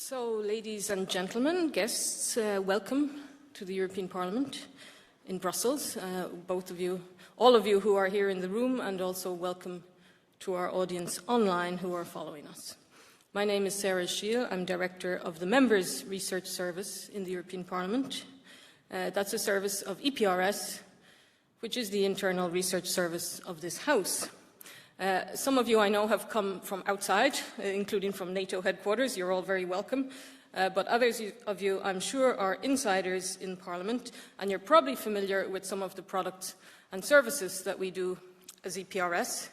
So, ladies and gentlemen, guests, welcome to the European Parliament in Brussels. Both of you, all of you who are here in the room, and also welcome to our audience online who are following us. My name is Sarah Schiel. I'm Director of the Members' Research Service in the European Parliament. That's a service of EPRS, which is the internal research service of this House. Some of you I know have come from outside, including from NATO headquarters. You're all very welcome. But others of you, I'm sure, are insiders in Parliament, and you're probably familiar with some of the products and services that we do as EPRS.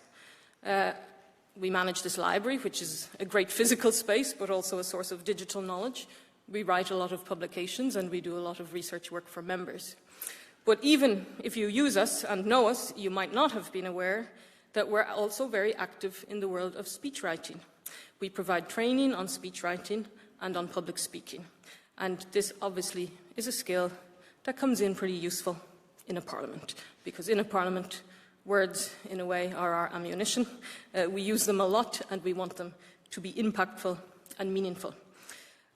We manage this library, which is a great physical space, but also a source of digital knowledge. We write a lot of publications, and we do a lot of research work for members. But even if you use us and know us, you might not have been aware that we're also very active in the world of speechwriting. We provide training on speechwriting and on public speaking. And this obviously is a skill that comes in pretty useful in a parliament, because in a parliament, words, in a way, are our ammunition. We use them a lot, and we want them to be impactful and meaningful.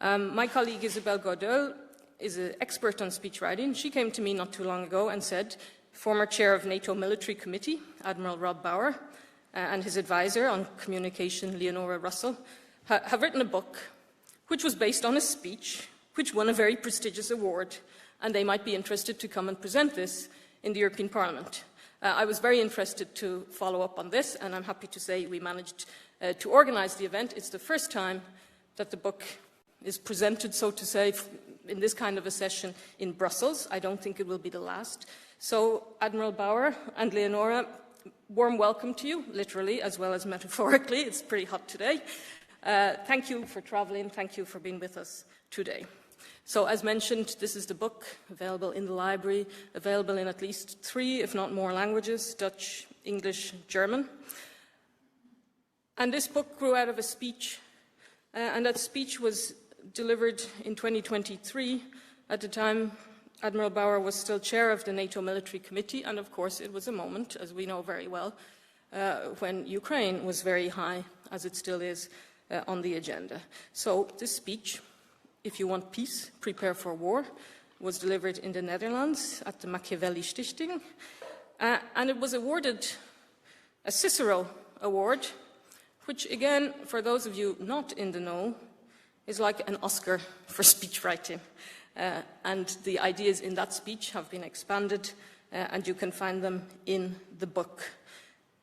My colleague Isabelle Gaudel is an expert on speechwriting. She came to me not too long ago and said, former chair of NATO Military Committee, Admiral Rob Bauer, and his advisor on communication, Eleonora Russell, have written a book which was based on a speech which won a very prestigious award, and they might be interested to come and present this in the European Parliament. I was very interested to follow up on this, and I'm happy to say we managed to organize the event. It's the first time that the book is presented, so to say, in this kind of a session in Brussels. I don't think it will be the last. So, Admiral Bauer and Leonora, warm welcome to you, literally as well as metaphorically. It's pretty hot today. Thank you for traveling. Thank you for being with us today. So, as mentioned, this is the book available in the library, available in at least 3, if not more languages, Dutch, English, German. And this book grew out of a speech, and that speech was delivered in 2023. At the time, Admiral Bauer was still chair of the NATO Military Committee, and of course it was a moment, as we know very well, when Ukraine was very high, as it still is, on the agenda. So this speech, If You Want Peace, Prepare for War, was delivered in the Netherlands at the Machiavelli Stichting, and it was awarded a Cicero Award, which again, for those of you not in the know, is like an Oscar for speechwriting. And the ideas in that speech have been expanded, and you can find them in the book.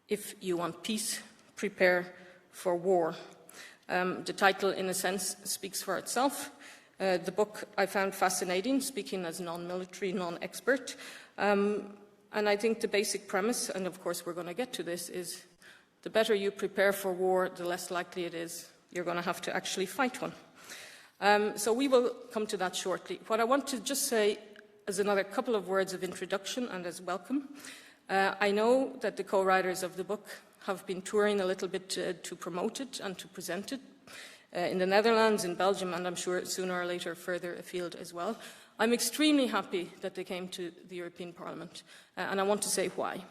If You Want Peace, Prepare for War. The title, in a sense, speaks for itself. The book I found fascinating, speaking as non-military, non-expert. And I think the basic premise, and of course we're going to get to this, is the better you prepare for war, the less likely it is you're going to have to actually fight one. So we will come to that shortly. What I want to just say as another couple of words of introduction and as welcome. I know that the co-writers of the book have been touring a little bit to promote it and to present it in the Netherlands, in Belgium, and I'm sure sooner or later further afield as well. I'm extremely happy that they came to the European Parliament, and I want to say why.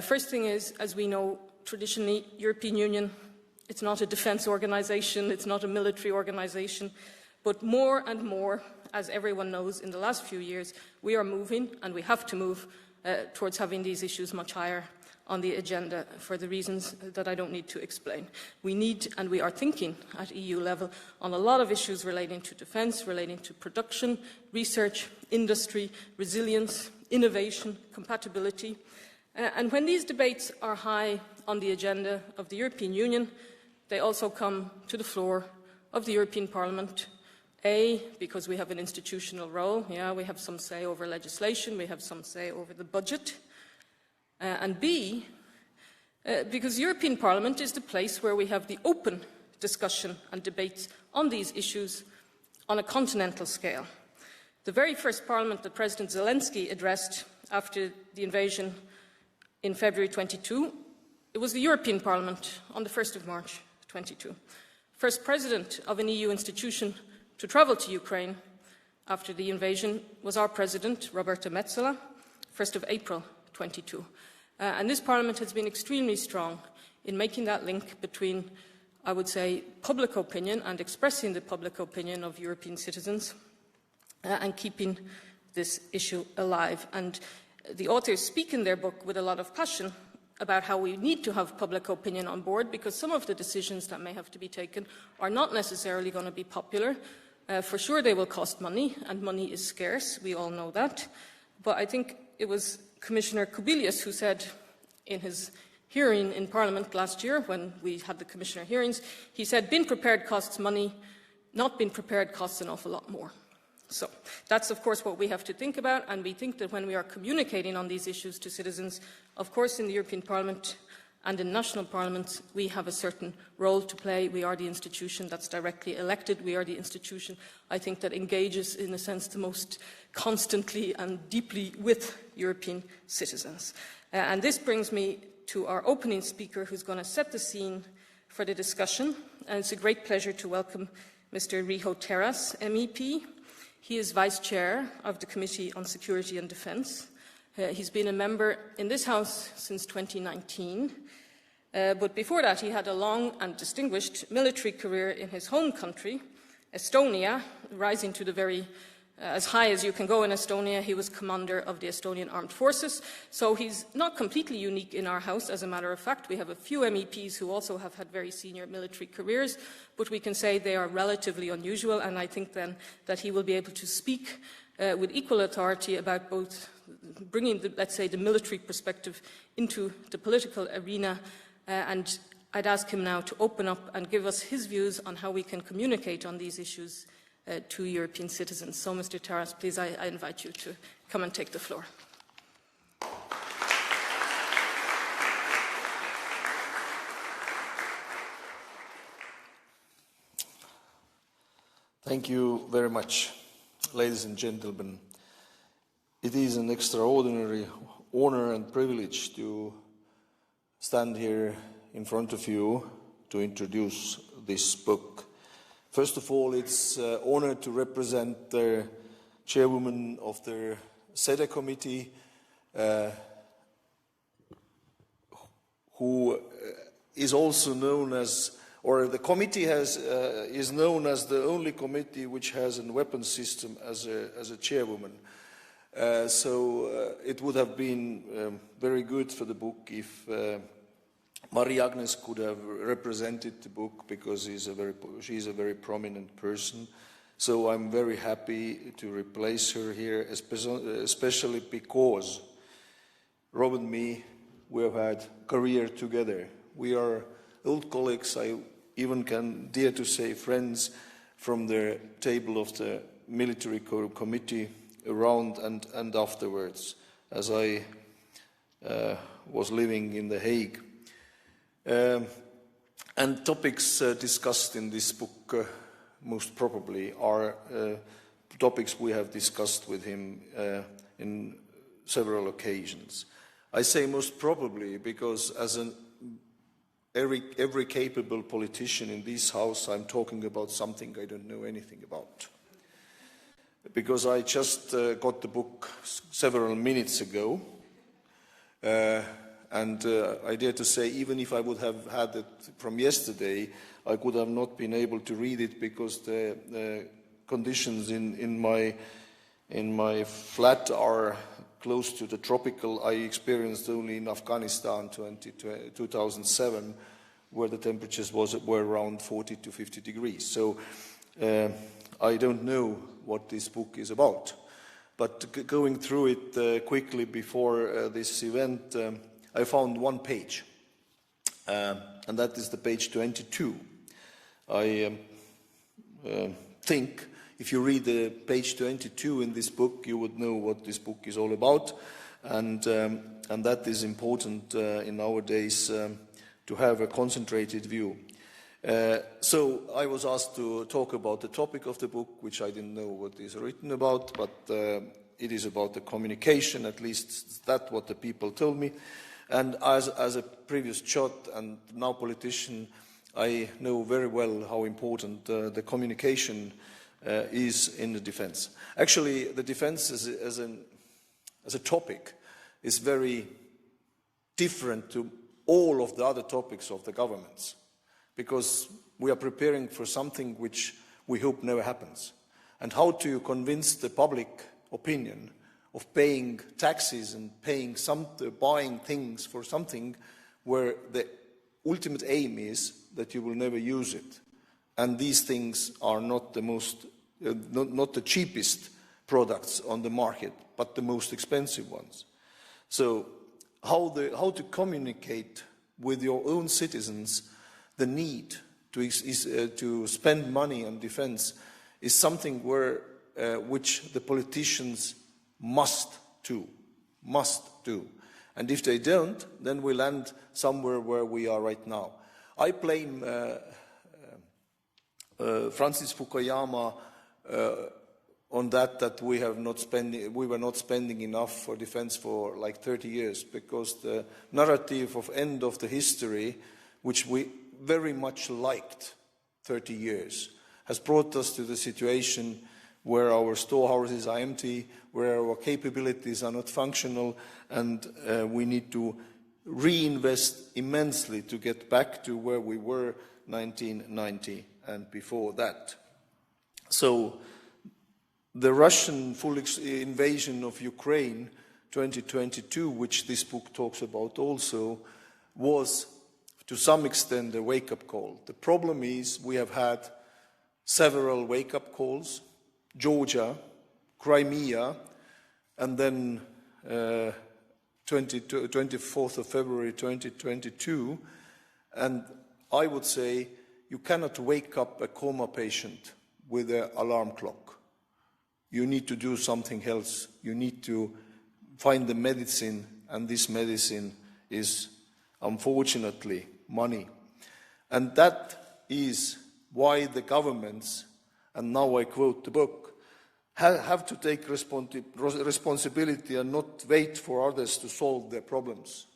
First thing is, as we know, traditionally, European Union, it's not a defense organization, it's not a military organization, but more and more, as everyone knows, in the last few years, we are moving, and we have to move, towards having these issues much higher on the agenda for the reasons that I don't need to explain. We need, and we are thinking at EU level, on a lot of issues relating to defense, relating to production, research, industry, resilience, innovation, compatibility. And when these debates are high on the agenda of the European Union, they also come to the floor of the European Parliament. A, because we have an institutional role. Yeah, we have some say over legislation, we have some say over the budget. And B, because the European Parliament is the place where we have the open discussion and debates on these issues on a continental scale. The very first Parliament that President Zelensky addressed after the invasion in February 22, it was the European Parliament on the 1st of March 22. First President of an EU institution to travel to Ukraine after the invasion was our President, Roberta Metsola, 1st of April 22. And this Parliament has been extremely strong in making that link between I would say, public opinion and expressing the public opinion of European citizens and keeping this issue alive. And the authors speak in their book with a lot of passion about how we need to have public opinion on board, because some of the decisions that may have to be taken are not necessarily going to be popular. For sure they will cost money, and money is scarce, we all know that. But I think it was Commissioner Kubilius who said in his hearing in Parliament last year, when we had the Commissioner hearings, he said, being prepared costs money, not being prepared costs an awful lot more. So that's, of course, what we have to think about, and we think that when we are communicating on these issues to citizens, of course, in the European Parliament and in national parliaments, we have a certain role to play. We are the institution that's directly elected. We are the institution, I think, that engages, in a sense, the most constantly and deeply with European citizens. And this brings me to our opening speaker, who's going to set the scene for the discussion. And it's a great pleasure to welcome Mr. Riho Terras, MEP. He is Vice Chair of the Committee on Security and Defence. He's been a member in this House since 2019, but before that he had a long and distinguished military career in his home country, Estonia, rising to the very as high as you can go in Estonia. He was commander of the Estonian Armed Forces, so he's not completely unique in our House. As a matter of fact, we have a few MEPs who also have had very senior military careers, but we can say they are relatively unusual, and I think then that he will be able to speak with equal authority about both bringing, let's say, the military perspective into the political arena, and I'd ask him now to open up and give us his views on how we can communicate on these issues to European citizens. So, Mr. Terras, please, I invite you to come and take the floor. Thank you very much, ladies and gentlemen. It is an extraordinary honor and privilege to stand here in front of you to introduce this book. First of all, it's an honor to represent the chairwoman of the SEDE committee, who is also known as, or the committee is known as the only committee which has a weapons system as a chairwoman. So it would have been very good for the book if Mari-Agnes could have represented the book, because she's a very prominent person. So I'm very happy to replace her here, especially because Rob and me, we have had career together. We are old colleagues, I even can dare to say friends, from the table of the military committee around and afterwards, as I was living in The Hague. And topics discussed in this book most probably are topics we have discussed with him in several occasions. I say most probably because as every capable politician in this House, I'm talking about something I don't know anything about. Because I just got the book several minutes ago, and I dare to say, even if I would have had it from yesterday, I could have not been able to read it, because the conditions in my flat are close to the tropical. I experienced only in Afghanistan 2007, where the temperatures were around 40 to 50 degrees. So I don't know what this book is about. But going through it quickly before this event, I found one page, and that is the page 22. I think if you read the page 22 in this book, you would know what this book is all about, and that is important in nowadays to have a concentrated view. So I was asked to talk about the topic of the book, which I didn't know what is written about, but it is about the communication, at least that's what the people told me. And as a previous chot and now politician, I know very well how important the communication is in the defense. Actually, the defense as a topic is very different to all of the other topics of the governments. because we are preparing for something which we hope never happens. And how to convince the public opinion of paying taxes and buying things for something where the ultimate aim is that you will never use it. And these things are not the not the cheapest products on the market, but the most expensive ones. So how to communicate with your own citizens the need to spend money on defense is something which the politicians must do. And if they don't, then we land somewhere where we are right now. I blame Francis Fukuyama on that we were not spending enough for defense for like 30 years, because the narrative of end of the history, which we very much liked 30 years, has brought us to the situation where our storehouses are empty, where our capabilities are not functional, and we need to reinvest immensely to get back to where we were 1990 and before that. So the Russian full invasion of Ukraine 2022, which this book talks about also, was to some extent a wake-up call. The problem is we have had several wake-up calls: Georgia, Crimea, and then 24th of February 2022. And I would say you cannot wake up a coma patient with an alarm clock. You need to do something else. You need to find the medicine, and this medicine is, unfortunately, money. And that is why the governments, and now I quote the book, have to take responsibility and not wait for others to solve their problems.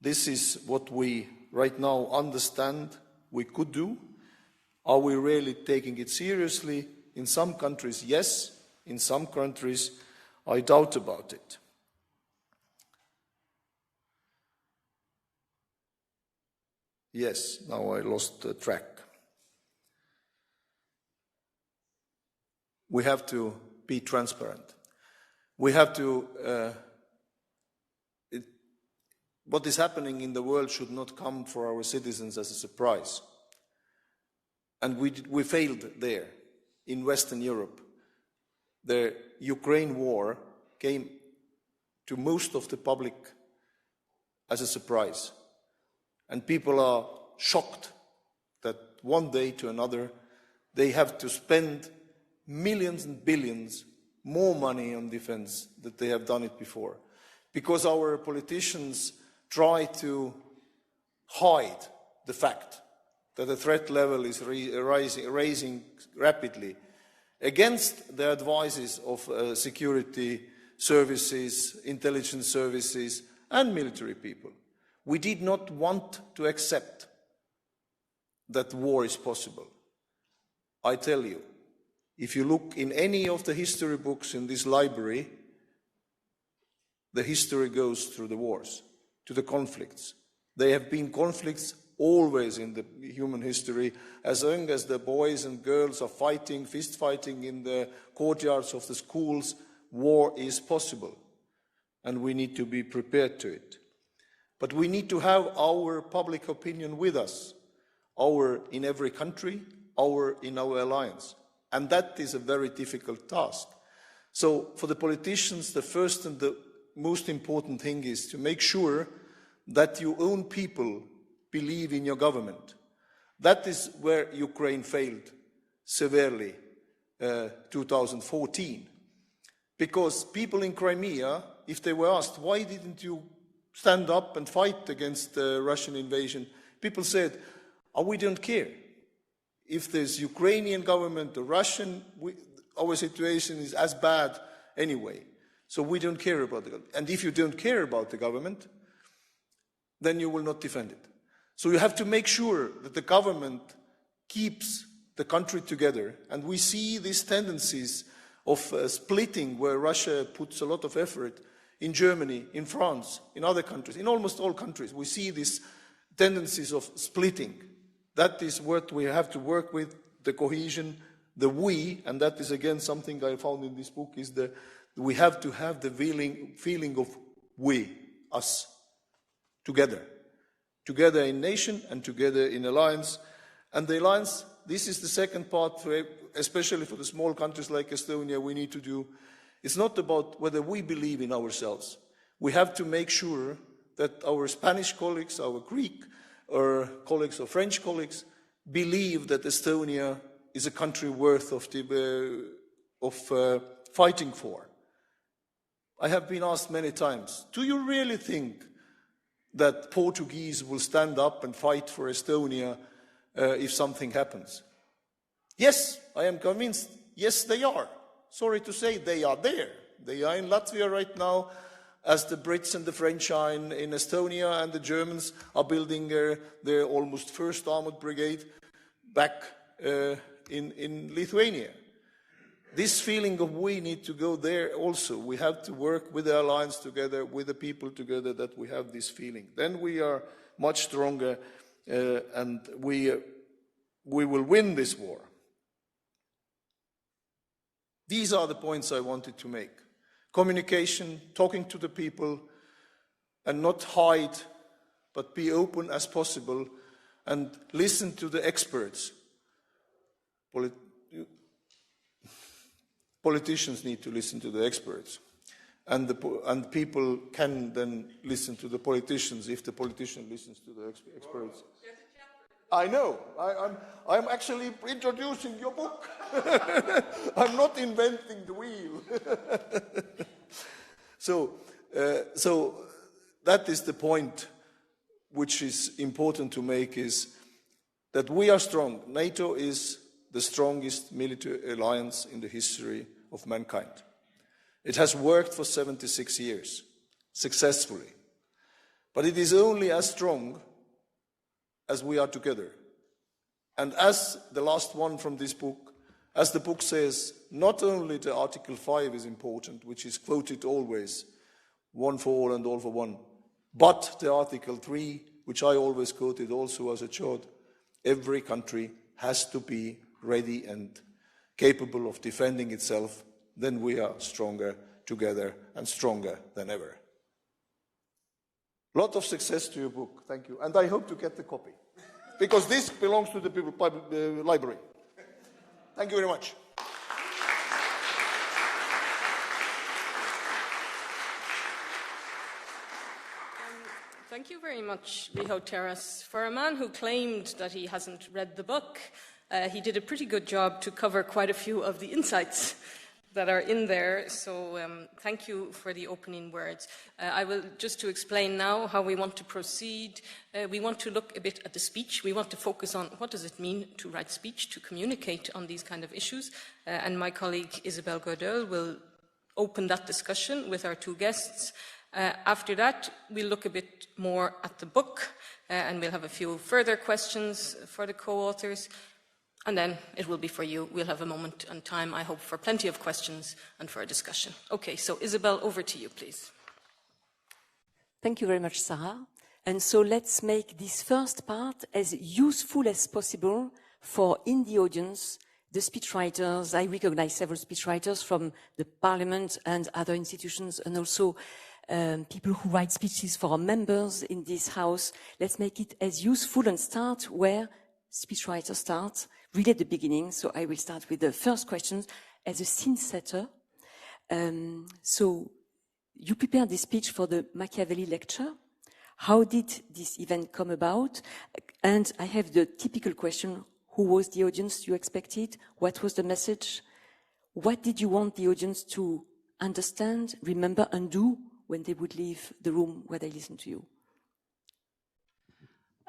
This is what we right now understand we could do. Are we really taking it seriously? In some countries, yes. In some countries, I doubt about it. Yes, now I lost track. We have to be transparent. We have to, what is happening in the world should not come for our citizens as a surprise. And we failed there in Western Europe. The Ukraine war came to most of the public as a surprise. And people are shocked that one day to another they have to spend millions and billions more money on defense than they have done it before. Because our politicians try to hide the fact that the threat level is rising rapidly against the advices of security services, intelligence services, and military people. We did not want to accept that war is possible. I tell you, if you look in any of the history books in this library, the history goes through the wars, to the conflicts. There have been conflicts always in the human history. As long as the boys and girls are fighting, fist fighting in the courtyards of the schools, war is possible. And we need to be prepared to it. But we need to have our public opinion with us, in every country, in our alliance. And that is a very difficult task. So for the politicians, the first and the most important thing is to make sure that your own people believe in your government. That is where Ukraine failed severely 2014. Because people in Crimea, if they were asked, why didn't you stand up and fight against the Russian invasion, people said, oh, we don't care. If there's Ukrainian government or Russian, our situation is as bad anyway. So we don't care about the government. And if you don't care about the government, then you will not defend it. So you have to make sure that the government keeps the country together. And we see these tendencies of splitting, where Russia puts a lot of effort in Germany, in France, in other countries, in almost all countries. We see these tendencies of splitting. That is what we have to work with, the cohesion, the we, and that is again something I found in this book, is we have to have the feeling of we, us, together in nation and together in alliance. And the alliance, this is the second part, especially for the small countries like Estonia, we need to do. It's not about whether we believe in ourselves. We have to make sure that our Spanish colleagues, our Greek or colleagues or French colleagues believe that Estonia is a country worth of fighting for. I have been asked many times, do you really think that Portuguese will stand up and fight for Estonia if something happens? Yes, I am convinced. Yes, they are. Sorry to say, they are there. They are in Latvia right now, as the Brits and the French are in Estonia, and the Germans are building their almost first armored brigade back in Lithuania. This feeling of we need to go there also. We have to work with the alliance together, with the people together, that we have this feeling. Then we are much stronger and we will win this war. These are the points I wanted to make. Communication, talking to the people, and not hide, but be open as possible and listen to the experts. Politicians need to listen to the experts, and people can then listen to the politicians if the politician listens to the experts. I know. I'm actually introducing your book. I'm not inventing the wheel. So that is the point which is important to make, is that we are strong. NATO is the strongest military alliance in the history of mankind. It has worked for 76 years, successfully. But it is only as strong as we are together. And as the last one from this book, as the book says, not only the Article 5 is important, which is quoted always, one for all and all for one, but the Article 3, which I always quoted also as a child, every country has to be ready and capable of defending itself. Then we are stronger together and stronger than ever. Lot of success to your book. Thank you. And I hope to get the copy, because this belongs to the library. Thank you very much. Thank you very much, Riho Terras. For a man who claimed that he hasn't read the book, he did a pretty good job to cover quite a few of the insights that are in there, so thank you for the opening words. I will just to explain now how we want to proceed. We want to look a bit at the speech. We want to focus on what does it mean to write speech, to communicate on these kind of issues, and my colleague Isabelle Gordel will open that discussion with our two guests. After that, we'll look a bit more at the book, and we'll have a few further questions for the co-authors. And then it will be for you. We'll have a moment and time, I hope, for plenty of questions and for a discussion. Okay, so Isabelle, over to you, please. Thank you very much, Sarah. And so let's make this first part as useful as possible for in the audience, the speechwriters. I recognize several speechwriters from the Parliament and other institutions, and also people who write speeches for our members in this house. Let's make it as useful and start where speechwriters start, really at the beginning. So I will start with the first question as a scene setter. So you prepared this speech for the Machiavelli lecture. How did this event come about? And I have the typical question: who was the audience you expected? What was the message? What did you want the audience to understand, remember, and do when they would leave the room where they listened to you?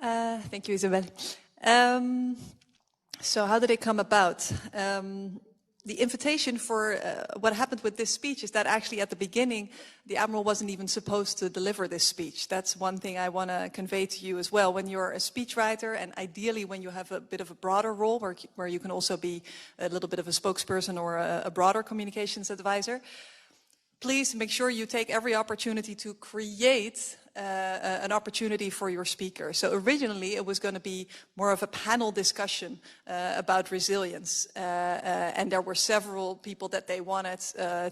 Thank you, Isabelle. So how did it come about? The invitation for what happened with this speech is that actually at the beginning, the Admiral wasn't even supposed to deliver this speech. That's one thing I want to convey to you as well. When you're a speechwriter, and ideally when you have a bit of a broader role, where you can also be a little bit of a spokesperson or a broader communications advisor, please make sure you take every opportunity to create an opportunity for your speaker. So originally it was going to be more of a panel discussion about resilience, and there were several people that they wanted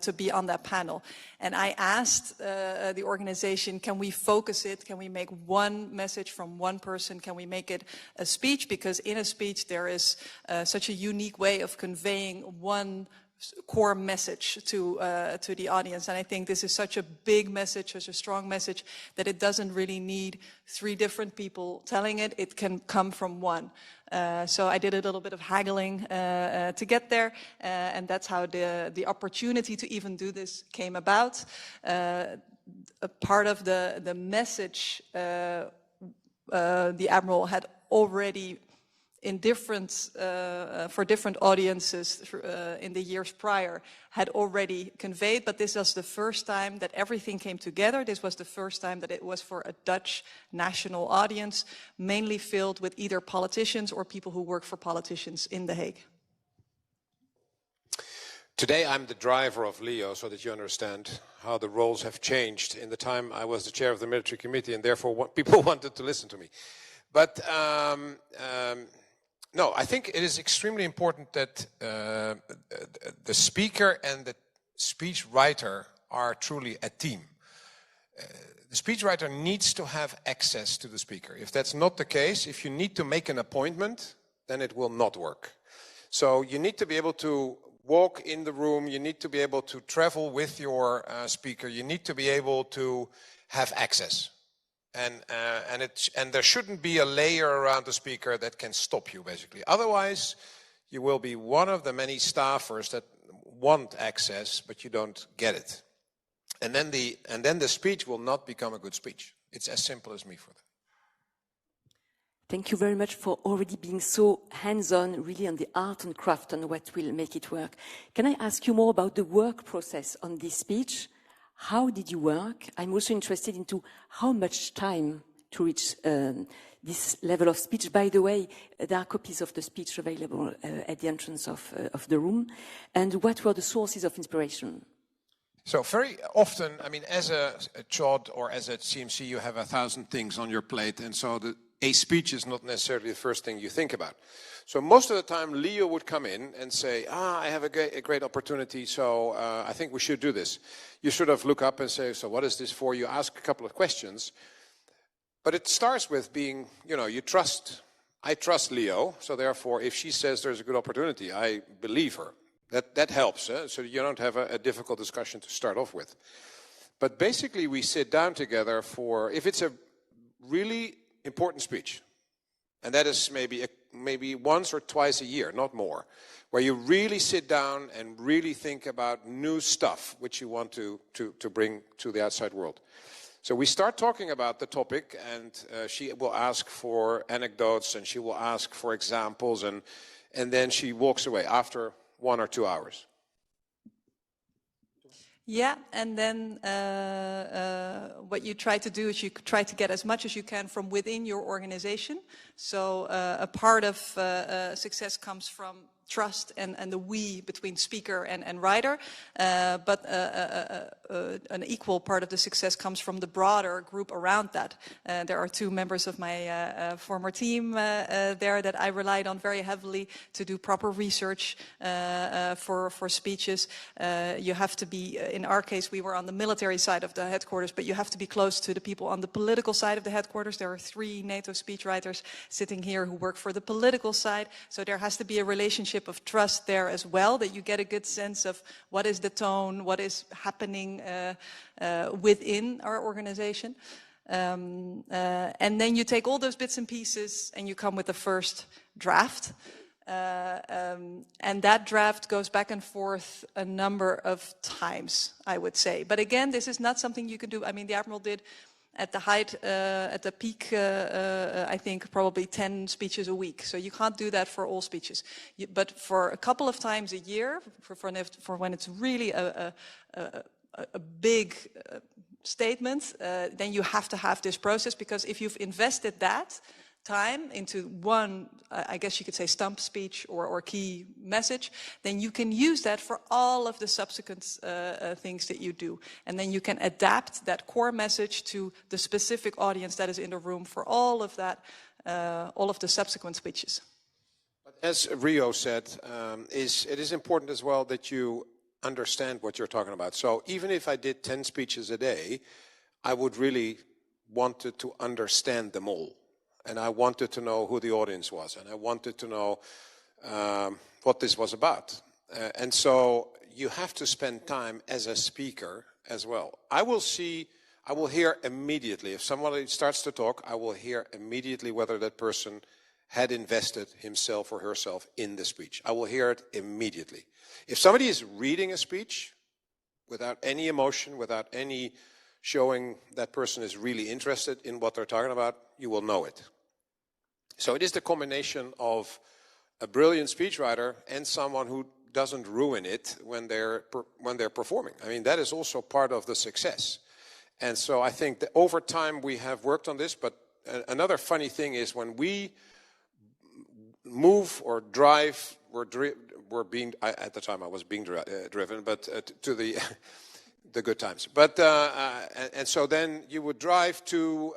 to be on that panel. And I asked the organization, can we focus it? Can we make one message from one person? Can we make it a speech? Because in a speech there is such a unique way of conveying one core message to the audience. And I think this is such a big message, such a strong message, that it doesn't really need 3 different people telling it. It can come from one. So I did a little bit of haggling to get there, and that's how the opportunity to even do this came about. A part of the message the Admiral had already in different, for different audiences in the years prior, had already conveyed, but this was the first time that everything came together. This was the first time that it was for a Dutch national audience, mainly filled with either politicians or people who work for politicians in The Hague. Today I'm the driver of Leo, so that you understand how the roles have changed. In the time I was the chair of the military committee, and therefore people wanted to listen to me. But no, I think it is extremely important that the speaker and the speech writer are truly a team. The speech writer needs to have access to the speaker. If that's not the case, if you need to make an appointment, then it will not work. So you need to be able to walk in the room, you need to be able to travel with your speaker, you need to be able to have access. And there shouldn't be a layer around the speaker that can stop you, basically. Otherwise, you will be one of the many staffers that want access, but you don't get it. And then the speech will not become a good speech. It's as simple as me for that. Thank you very much for already being so hands-on, really on the art and craft and what will make it work. Can I ask you more about the work process on this speech? How did you work? I'm also interested into how much time to reach this level of speech. By the way, there are copies of the speech available at the entrance of the room. And what were the sources of inspiration? So very often, I mean, as a CHOD or as a CMC, you have 1,000 things on your plate. And so a speech is not necessarily the first thing you think about. So most of the time, Leo would come in and say, I have a great opportunity, so I think we should do this. You sort of look up and say, so what is this for? You ask a couple of questions. But it starts with being, I trust Leo, so therefore, if she says there's a good opportunity, I believe her. That helps, so you don't have a difficult discussion to start off with. But basically, we sit down together if it's a really important speech, and that is maybe once or twice a year, not more, where you really sit down and really think about new stuff which you want to bring to the outside world. So we start talking about the topic, and she will ask for anecdotes and she will ask for examples, and then she walks away after 1 or 2 hours. Yeah, and then what you try to do is you try to get as much as you can from within your organization. So a part of success comes from trust and the we between speaker and writer, but an equal part of the success comes from the broader group around that. There are 2 members of my former team there that I relied on very heavily to do proper research for speeches. You have to be, in our case, we were on the military side of the headquarters, but you have to be close to the people on the political side of the headquarters. There are 3 NATO speechwriters sitting here who work for the political side, so there has to be a relationship of trust there as well, that you get a good sense of what is the tone, what is happening within our organization. And then you take all those bits and pieces and you come with the first draft. And that draft goes back and forth a number of times, I would say. But again, this is not something you can do. I mean, the Admiral did at the height, at the peak, I think probably 10 speeches a week. So you can't do that for all speeches. But for a couple of times a year, for when it's really a big statement, then you have to have this process, because if you've invested that, time into one, I guess you could say, stump speech or key message, then you can use that for all of the subsequent things that you do. And then you can adapt that core message to the specific audience that is in the room for all of that, all of the subsequent speeches. As Riho said, it is important as well that you understand what you're talking about. So even if I did 10 speeches a day, I would really wanted to understand them all. And I wanted to know who the audience was, and I wanted to know what this was about. And so you have to spend time as a speaker as well. I will hear immediately, if somebody starts to talk, I will hear immediately whether that person had invested himself or herself in the speech. I will hear it immediately. If somebody is reading a speech without any emotion, without any showing that person is really interested in what they're talking about, you will know it. So it is the combination of a brilliant speechwriter and someone who doesn't ruin it when they're performing. I mean, that is also part of the success. And so I think that over time we have worked on this, but another funny thing is when we move or drive, at the time I was being driven, but to the the good times. But and so then you would drive to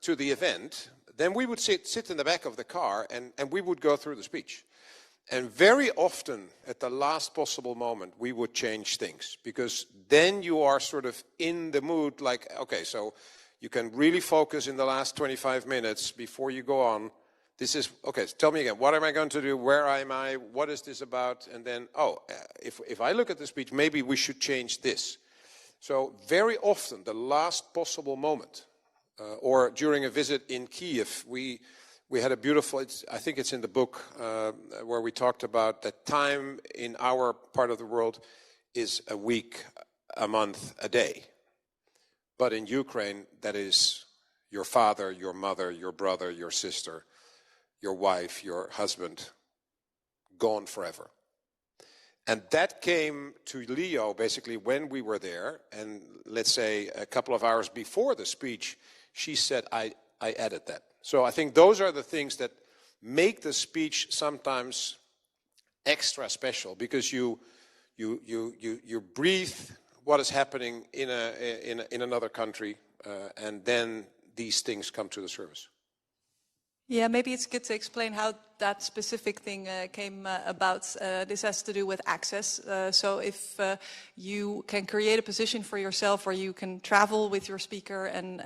the event. Then we would sit in the back of the car and we would go through the speech. And very often, at the last possible moment, we would change things. Because then you are sort of in the mood, like, okay, so you can really focus in the last 25 minutes before you go on. This is, okay, tell me again, what am I going to do? Where am I? What is this about? And then, if I look at the speech, maybe we should change this. So very often, the last possible moment, or during a visit in Kiev, we had a beautiful, I think it's in the book, where we talked about that time in our part of the world is a week, a month, a day. But in Ukraine, that is your father, your mother, your brother, your sister, your wife, your husband, gone forever. And that came to Leo basically when we were there, and let's say a couple of hours before the speech, she said, I added that. So I think those are the things that make the speech sometimes extra special, because you breathe what is happening in another country, and then these things come to the surface. Yeah, maybe it's good to explain how that specific thing came about. This has to do with access. So if you can create a position for yourself where you can travel with your speaker and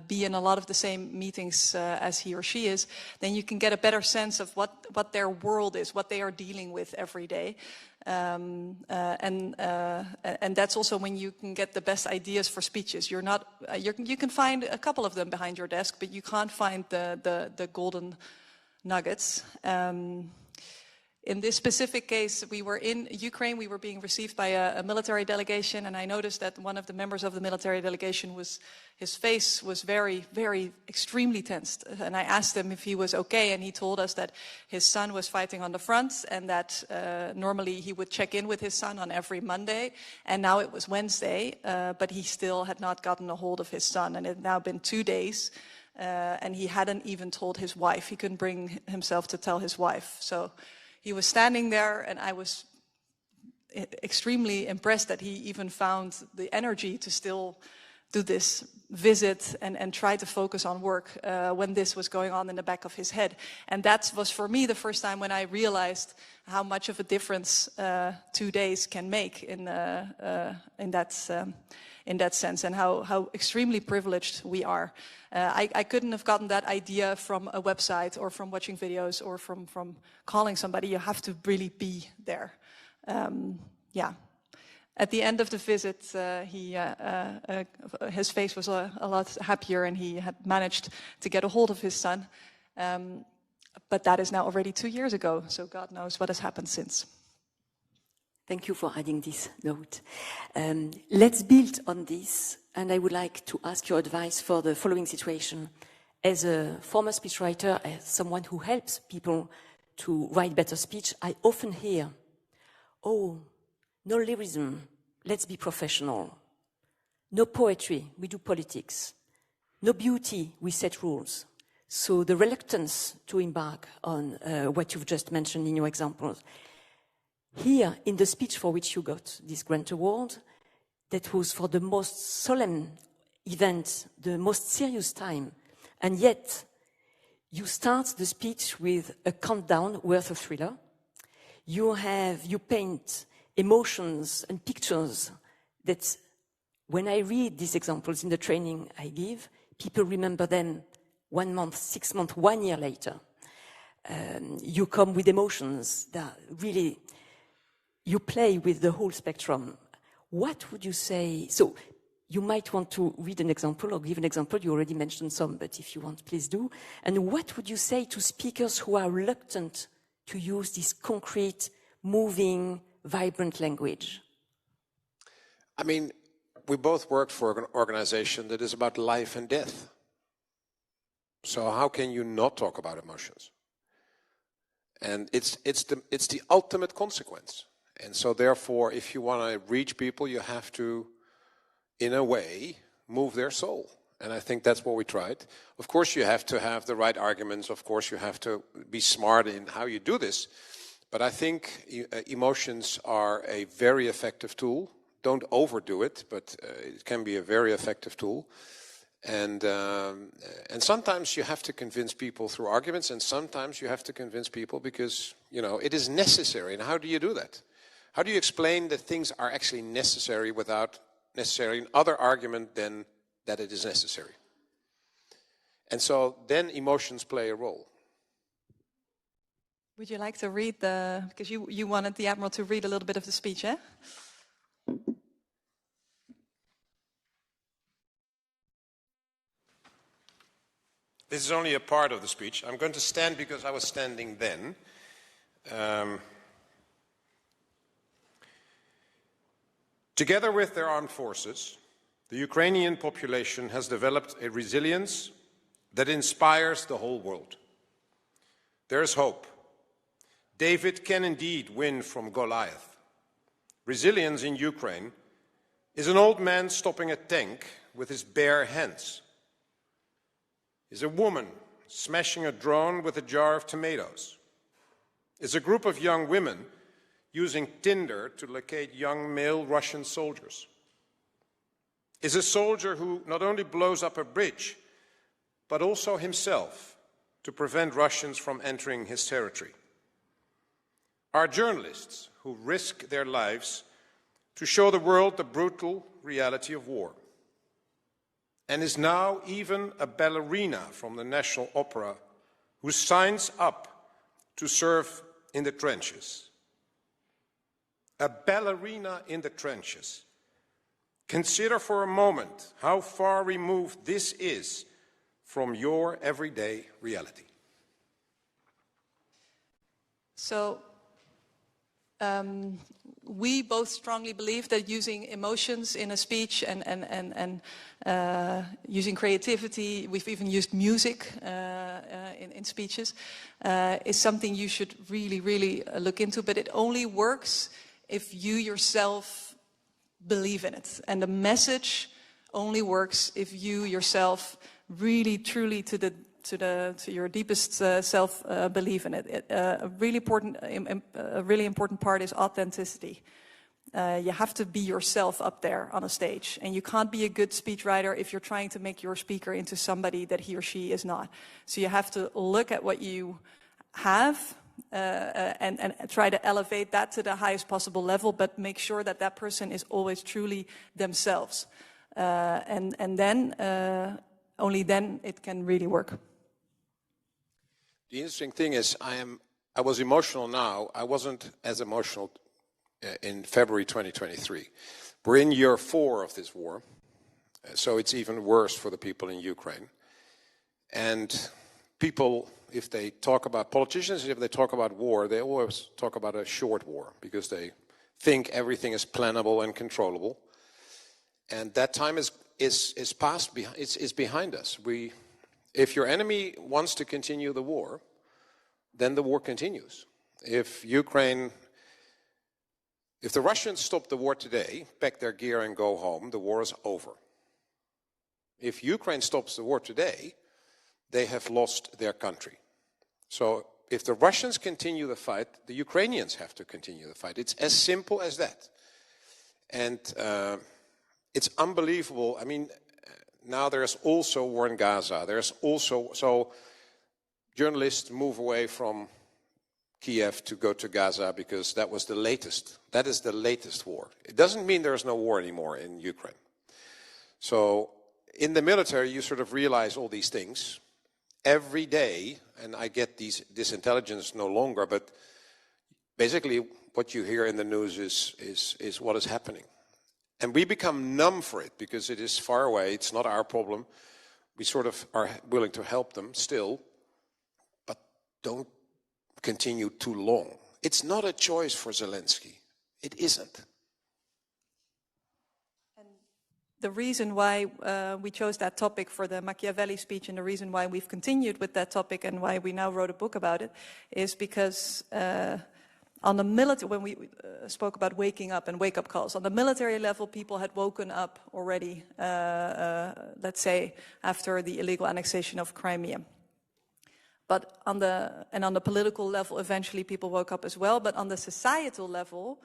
be in a lot of the same meetings as he or she is, then you can get a better sense of what their world is, what they are dealing with every day. And that's also when you can get the best ideas for speeches. You're not, you can find a couple of them behind your desk, but you can't find the golden nuggets. In this specific case, we were in Ukraine. We were being received by a military delegation, and I noticed that one of the members of the military delegation his face was very, very extremely tensed. And I asked him if he was okay, and he told us that his son was fighting on the front, and that normally he would check in with his son on every Monday, and now it was Wednesday, but he still had not gotten a hold of his son, and it had now been 2 days. And he hadn't even told his wife. He couldn't bring himself to tell his wife. So he was standing there, and I was extremely impressed that he even found the energy to still do this visit and try to focus on work when this was going on in the back of his head. And that was for me the first time when I realized how much of a difference 2 days can make in that sense, and how extremely privileged we are. I couldn't have gotten that idea from a website or from watching videos or from calling somebody. You have to really be there. Yeah. At the end of the visit, his face was a lot happier, and he had managed to get a hold of his son. But that is now already 2 years ago, so God knows what has happened since. Thank you for adding this note. Let's build on this, and I would like to ask your advice for the following situation. As a former speechwriter, as someone who helps people to write better speech, I often hear, oh, no lyrism, let's be professional. No poetry, we do politics. No beauty, we set rules. So the reluctance to embark on what you've just mentioned in your examples. Here, in the speech for which you got this Grant Award, that was for the most solemn event, the most serious time, and yet you start the speech with a countdown worth of thriller. You paint emotions and pictures that, when I read these examples in the training I give, people remember them 1 month, 6 months, 1 year later. You come with emotions that really, you play with the whole spectrum. What would you say? So you might want to read an example or give an example. You already mentioned some, but if you want, please do. And what would you say to speakers who are reluctant to use this concrete, moving, vibrant language? I mean, we both worked for an organization that is about life and death. So how can you not talk about emotions? And it's the ultimate consequence. And so therefore, if you want to reach people, you have to, in a way, move their soul. And I think that's what we tried. Of course, you have to have the right arguments. Of course, you have to be smart in how you do this. But I think emotions are a very effective tool. Don't overdo it, but it can be a very effective tool. And sometimes you have to convince people through arguments, and sometimes you have to convince people because, you know, it is necessary. And how do you do that? How do you explain that things are actually necessary without necessarily another argument than that it is necessary? And so then emotions play a role. Would you like to read because you wanted the Admiral to read a little bit of the speech, eh? This is only a part of the speech. I'm going to stand because I was standing then. Together with their armed forces, the Ukrainian population has developed a resilience that inspires the whole world. There is hope. David can indeed win from Goliath. Resilience in Ukraine is an old man stopping a tank with his bare hands. Is a woman smashing a drone with a jar of tomatoes. Is a group of young women using Tinder to locate young male Russian soldiers. Is a soldier who not only blows up a bridge, but also himself to prevent Russians from entering his territory. Are journalists who risk their lives to show the world the brutal reality of war. And is now even a ballerina from the National Opera who signs up to serve in the trenches. A ballerina in the trenches. Consider for a moment how far removed this is from your everyday reality. So, we both strongly believe that using emotions in a speech and using creativity, we've even used music in speeches, is something you should really look into, but it only works if you yourself believe in it. And the message only works if you yourself really, truly to your deepest self believe in it. A really important part is authenticity. You have to be yourself up there on a stage, and you can't be a good speechwriter if you're trying to make your speaker into somebody that he or she is not. So you have to look at what you have and try to elevate that to the highest possible level, but make sure that that person is always truly themselves. And then, only then it can really work. The interesting thing is I was emotional now. I wasn't as emotional in February 2023. We're in year 4 of this war, so it's even worse for the people in Ukraine. And people, if they talk about politicians, if they talk about war, they always talk about a short war because they think everything is plannable and controllable. And that time is past. It's behind us. If your enemy wants to continue the war, then the war continues. If the Russians stop the war today, pack their gear and go home, the war is over. If Ukraine stops the war today, they have lost their country. So if the Russians continue the fight, the Ukrainians have to continue the fight. It's as simple as that. And it's unbelievable. I mean, now there's also war in Gaza. There's also, so journalists move away from Kiev to go to Gaza because that was the latest. That is the latest war. It doesn't mean there's no war anymore in Ukraine. So in the military, you sort of realize all these things every day, and I get this intelligence no longer, but basically what you hear in the news is what is happening. And we become numb for it because it is far away, it's not our problem. We sort of are willing to help them still, but don't continue too long. It's not a choice for Zelensky. It isn't. The reason why we chose that topic for the Machiavelli speech, and the reason why we've continued with that topic and why we now wrote a book about it, is because on the military, when we spoke about waking up and wake-up calls, on the military level, people had woken up already, let's say, after the illegal annexation of Crimea. But on the political level, eventually people woke up as well. But on the societal level,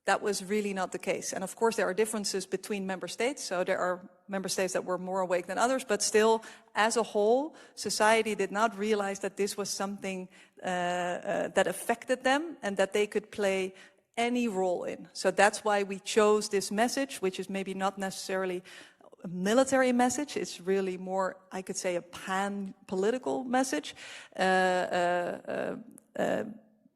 that was really not the case. And of course, there are differences between member states. So there are member states that were more awake than others. But still, as a whole, society did not realize that this was something that affected them and that they could play any role in. So that's why we chose this message, which is maybe not necessarily a military message. It's really more, I could say, a pan-political message.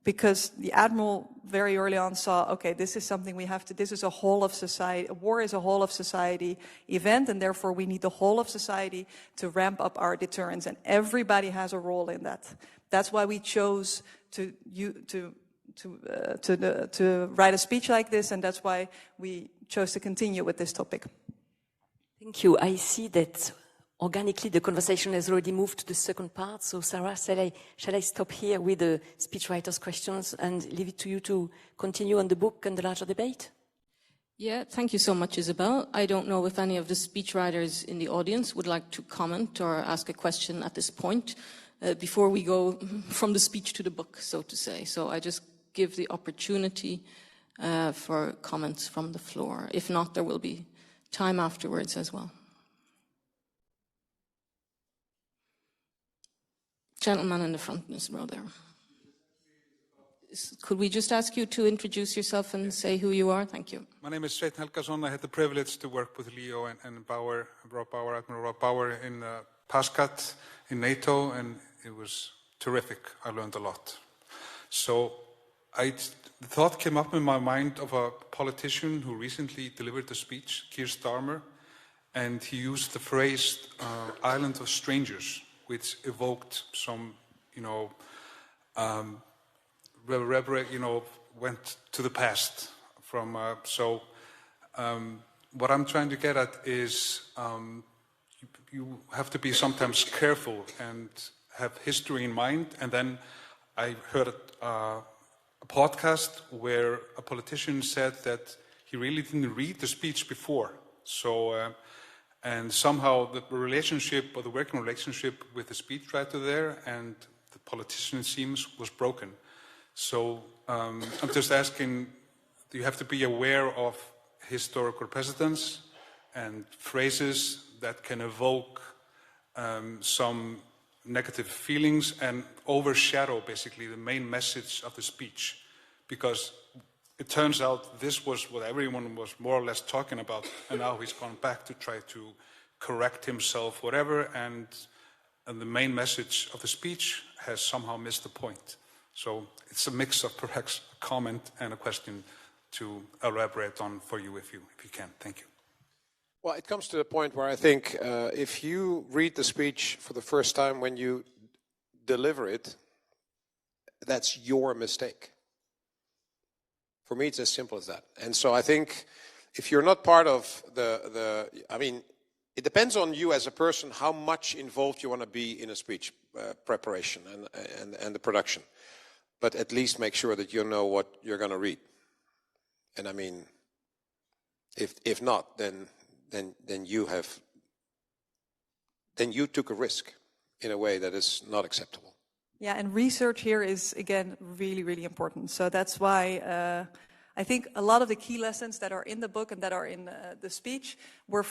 Because the Admiral very early on saw, okay, this is something we have to, this is a whole of society, a war is a whole of society event, and therefore we need the whole of society to ramp up our deterrence, and everybody has a role in that. That's why we chose to write a speech like this, and that's why we chose to continue with this topic. Thank you. I see that organically the conversation has already moved to the second part. So Sarah, shall I stop here with the speechwriters' questions and leave it to you to continue on the book and the larger debate? Yeah, thank you so much, Isabel. I don't know if any of the speechwriters in the audience would like to comment or ask a question at this point before we go from the speech to the book, so to say. So I just give the opportunity for comments from the floor. If not, there will be time afterwards as well. Gentleman in the front in this row there. Could we just ask you to introduce yourself and say who you are? Thank you. My name is Sveinn Helgason. I had the privilege to work with Riho and Bauer, Rob Bauer, Admiral Rob Bauer in PASCAT in NATO, and it was terrific. I learned a lot. So the thought came up in my mind of a politician who recently delivered a speech, Keir Starmer, and he used the phrase "island of strangers," which evoked some, went to the past. What I'm trying to get at is you have to be sometimes careful and have history in mind. And then I heard a podcast where a politician said that he really didn't read the speech before. And somehow the relationship or the working relationship with the speechwriter there and the politician, it seems, was broken. So I'm just asking, you have to be aware of historical precedents and phrases that can evoke some negative feelings and overshadow basically the main message of the speech. Because it turns out this was what everyone was more or less talking about, and now he's gone back to try to correct himself, whatever, and the main message of the speech has somehow missed the point. So it's a mix of perhaps a comment and a question to elaborate on for you if you can. Thank you. Well, it comes to the point where I think if you read the speech for the first time when you deliver it, that's your mistake. For me, it's as simple as that. And so I think if you're not part of it depends on you as a person how much involved you want to be in a speech preparation and the production. But at least make sure that you know what you're going to read. And I mean, if not, then you took a risk. in a way that is not acceptable. Yeah, and research here is, again, really, really important. So that's why I think a lot of the key lessons that are in the book and that are in the speech were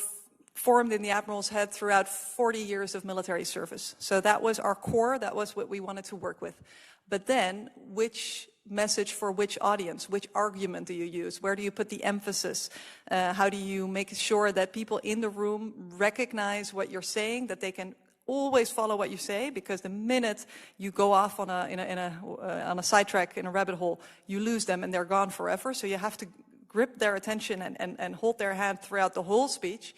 formed in the Admiral's head throughout 40 years of military service. So that was our core, that was what we wanted to work with. But then, which message for which audience? Which argument do you use? Where do you put the emphasis? How do you make sure that people in the room recognize what you're saying, that they can always follow what you say? Because the minute you go off on a sidetrack, in a rabbit hole, you lose them and they're gone forever. So you have to grip their attention and hold their hand throughout the whole speech.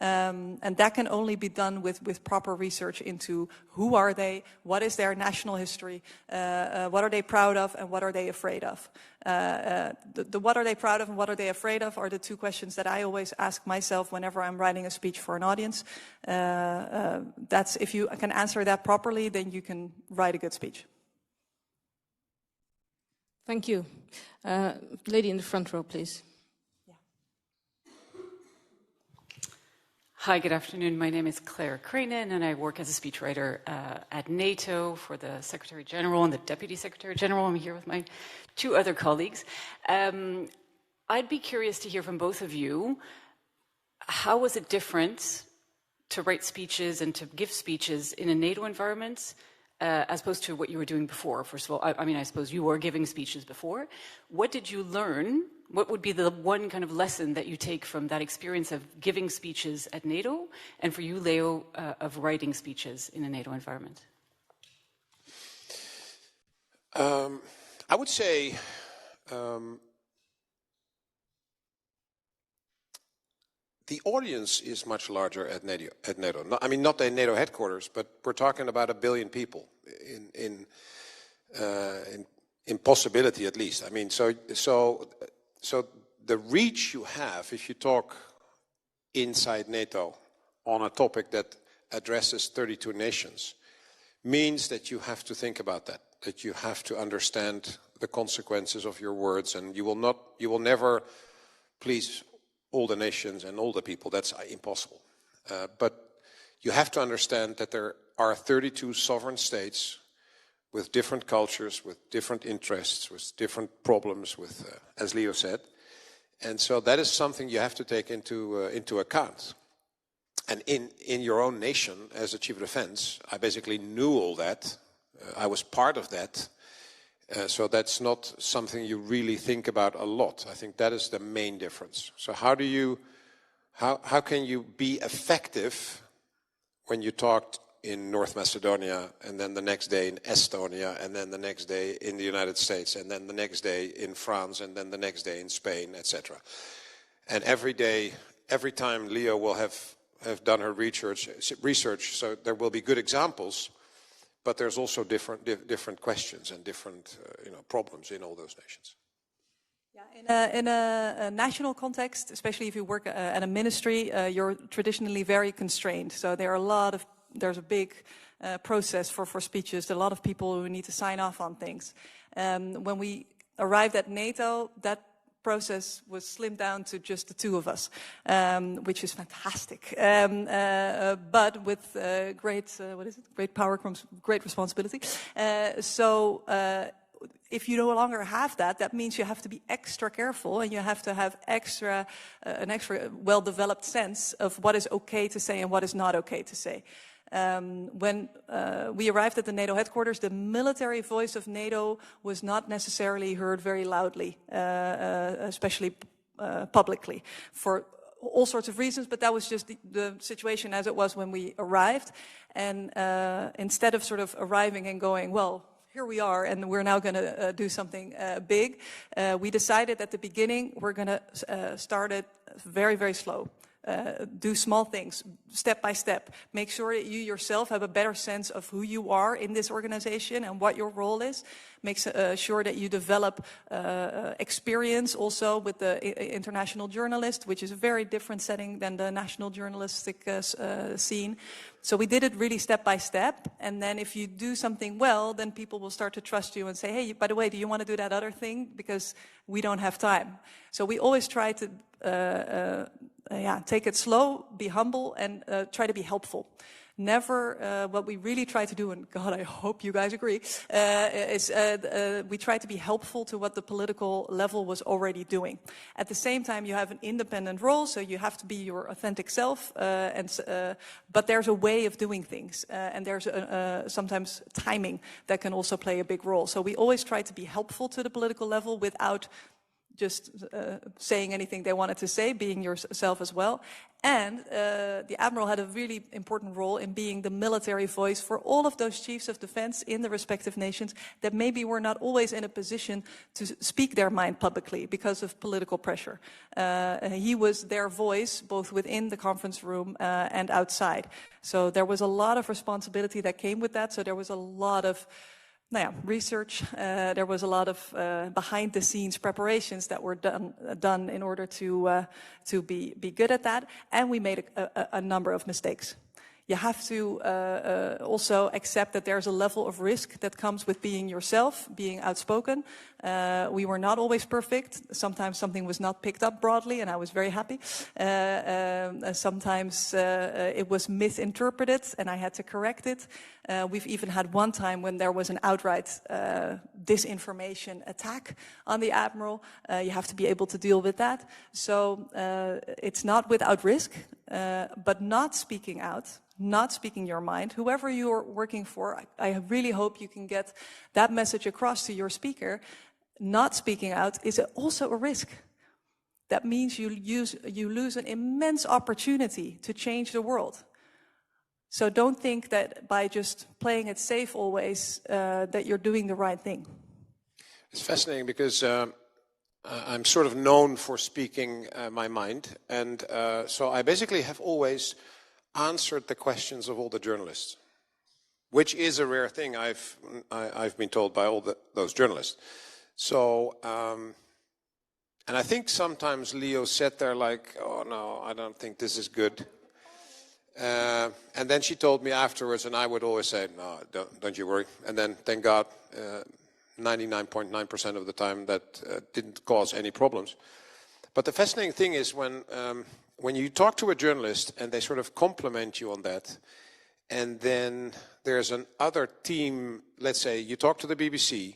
And that can only be done with proper research into who are they, what is their national history, what are they proud of, and what are they afraid of. The what are they proud of and what are they afraid of are the two questions that I always ask myself whenever I'm writing a speech for an audience. That's, if you can answer that properly, then you can write a good speech. Thank you. Lady in the front row, please. Hi, good afternoon. My name is Claire Cranen, and I work as a speechwriter at NATO for the Secretary General and the Deputy Secretary General. I'm here with my two other colleagues. I'd be curious to hear from both of you, how was it different to write speeches and to give speeches in a NATO environment as opposed to what you were doing before? First of all, I mean, I suppose you were giving speeches before. What did you learn? What would be the one kind of lesson that you take from that experience of giving speeches at NATO, and for you, Leo, of writing speeches in a NATO environment? I would say the audience is much larger at NATO. I mean, not at NATO headquarters, but we're talking about 1 billion people in possibility, at least. I mean, so the reach you have if you talk inside NATO on a topic that addresses 32 nations means that you have to think about that you have to understand the consequences of your words, and you will never please all the nations and all the people. That's impossible. But you have to understand that there are 32 sovereign states with different cultures, with different interests, with different problems, with, as Leo said. And so that is something you have to take into account. And in your own nation, as a chief of defense, I basically knew all that. I was part of that. So that's not something you really think about a lot. I think that is the main difference. So how can you be effective when you talk in North Macedonia, and then the next day in Estonia, and then the next day in the United States, and then the next day in France, and then the next day in Spain, etc. And every day, every time Leo will have done her research, so there will be good examples, but there's also different questions and different problems in all those nations. Yeah, in a national context, especially if you work at a ministry, you're traditionally very constrained. So there's a big process for speeches. There are a lot of people who need to sign off on things. When we arrived at NATO, that process was slimmed down to just the two of us, which is fantastic. But with great power comes great responsibility. If you no longer have that, that means you have to be extra careful, and you have to have an extra well-developed sense of what is okay to say and what is not okay to say. When we arrived at the NATO headquarters, the military voice of NATO was not necessarily heard very loudly, especially publicly, for all sorts of reasons, but that was just the situation as it was when we arrived. And instead of sort of arriving and going, well, here we are, and we're now going to do something big, we decided at the beginning we're going to start it very, very slow. Do small things, step by step. Make sure that you yourself have a better sense of who you are in this organization and what your role is. Make sure that you develop experience also with the international journalist, which is a very different setting than the national journalistic scene. So we did it really step by step, and then if you do something well, then people will start to trust you and say, hey, by the way, do you want to do that other thing? Because we don't have time. So we always try to take it slow, be humble, and try to be helpful. never, what we really try to do, and God, I hope you guys agree, is we try to be helpful to what the political level was already doing. At the same time, you have an independent role, so you have to be your authentic self, but there's a way of doing things, and there's sometimes timing that can also play a big role. So we always try to be helpful to the political level without just saying anything they wanted to say, being yourself as well. And the Admiral had a really important role in being the military voice for all of those chiefs of defense in the respective nations that maybe were not always in a position to speak their mind publicly because of political pressure. He was their voice both within the conference room and outside. So there was a lot of responsibility that came with that. So there was a lot of research. There was a lot of behind-the-scenes preparations that were done in order to be good at that, and we made a number of mistakes. You have to also accept that there's a level of risk that comes with being yourself, being outspoken. We were not always perfect. Sometimes something was not picked up broadly, and I was very happy. Sometimes it was misinterpreted, and I had to correct it. We've even had one time when there was an outright disinformation attack on the Admiral. You have to be able to deal with that. So it's not without risk, but not speaking out, not speaking your mind. Whoever you're working for, I really hope you can get that message across to your speaker. Not speaking out is also a risk. That means you lose an immense opportunity to change the world. So don't think that by just playing it safe always, that you're doing the right thing. It's fascinating because I'm sort of known for speaking my mind. And so I basically have always answered the questions of all the journalists, which is a rare thing, I've been told by all those journalists. So, and I think sometimes Leo sat there like, oh no, I don't think this is good. And then she told me afterwards, and I would always say, no, don't you worry. And then, thank God, 99.9% of the time that didn't cause any problems. But the fascinating thing is when you talk to a journalist and they sort of compliment you on that, and then there's another team, let's say you talk to the BBC,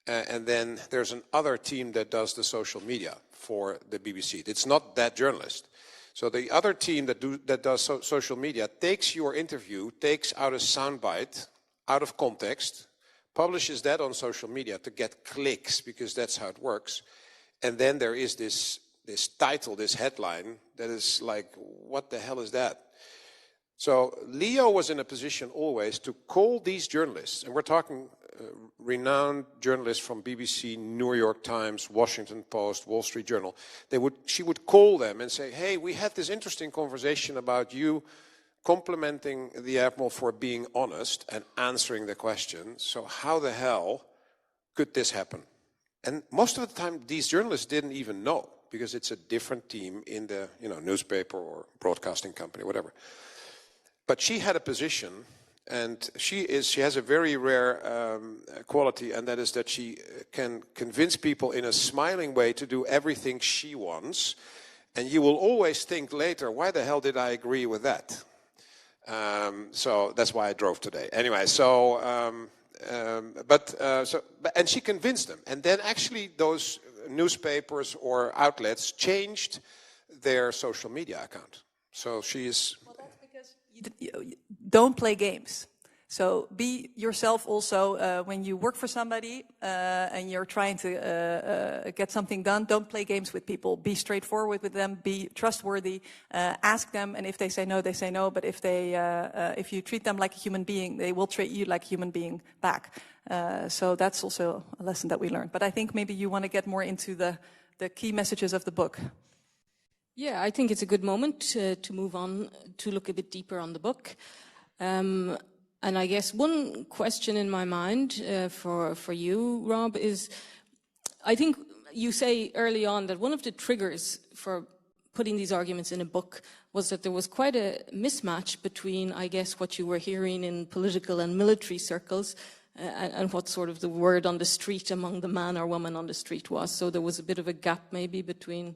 and then there's another team that does the social media for the BBC. It's not that journalist. So the other team that does social media takes your interview, takes out a soundbite, out of context, publishes that on social media to get clicks, because that's how it works. And then there is this title, this headline, that is like, what the hell is that? So Leo was in a position always to call these journalists, and we're talking renowned journalists from BBC, New York Times, Washington Post, Wall Street Journal. She would call them and say, hey, we had this interesting conversation about you complimenting the Admiral for being honest and answering the question. So how the hell could this happen? And most of the time, these journalists didn't even know, because it's a different team in the newspaper or broadcasting company, whatever. But she had a position, and she has a very rare quality, and that is that she can convince people in a smiling way to do everything she wants. And you will always think later, why the hell did I agree with that? So that's why I drove today. Anyway, and she convinced them. And then actually those newspapers or outlets changed their social media account. So she is... Well, that's because you don't play games. So be yourself also when you work for somebody and you're trying to get something done. Don't play games with people. Be straightforward with them. Be trustworthy. Ask them, and if they say no, they say no. But if you treat them like a human being, they will treat you like a human being back. So that's also a lesson that we learned. But I think maybe you want to get more into the key messages of the book. Yeah, I think it's a good moment to move on to look a bit deeper on the book. And I guess one question in my mind for you, Rob, is I think you say early on that one of the triggers for putting these arguments in a book was that there was quite a mismatch between, I guess, what you were hearing in political and military circles and what sort of the word on the street among the man or woman on the street was. So there was a bit of a gap maybe between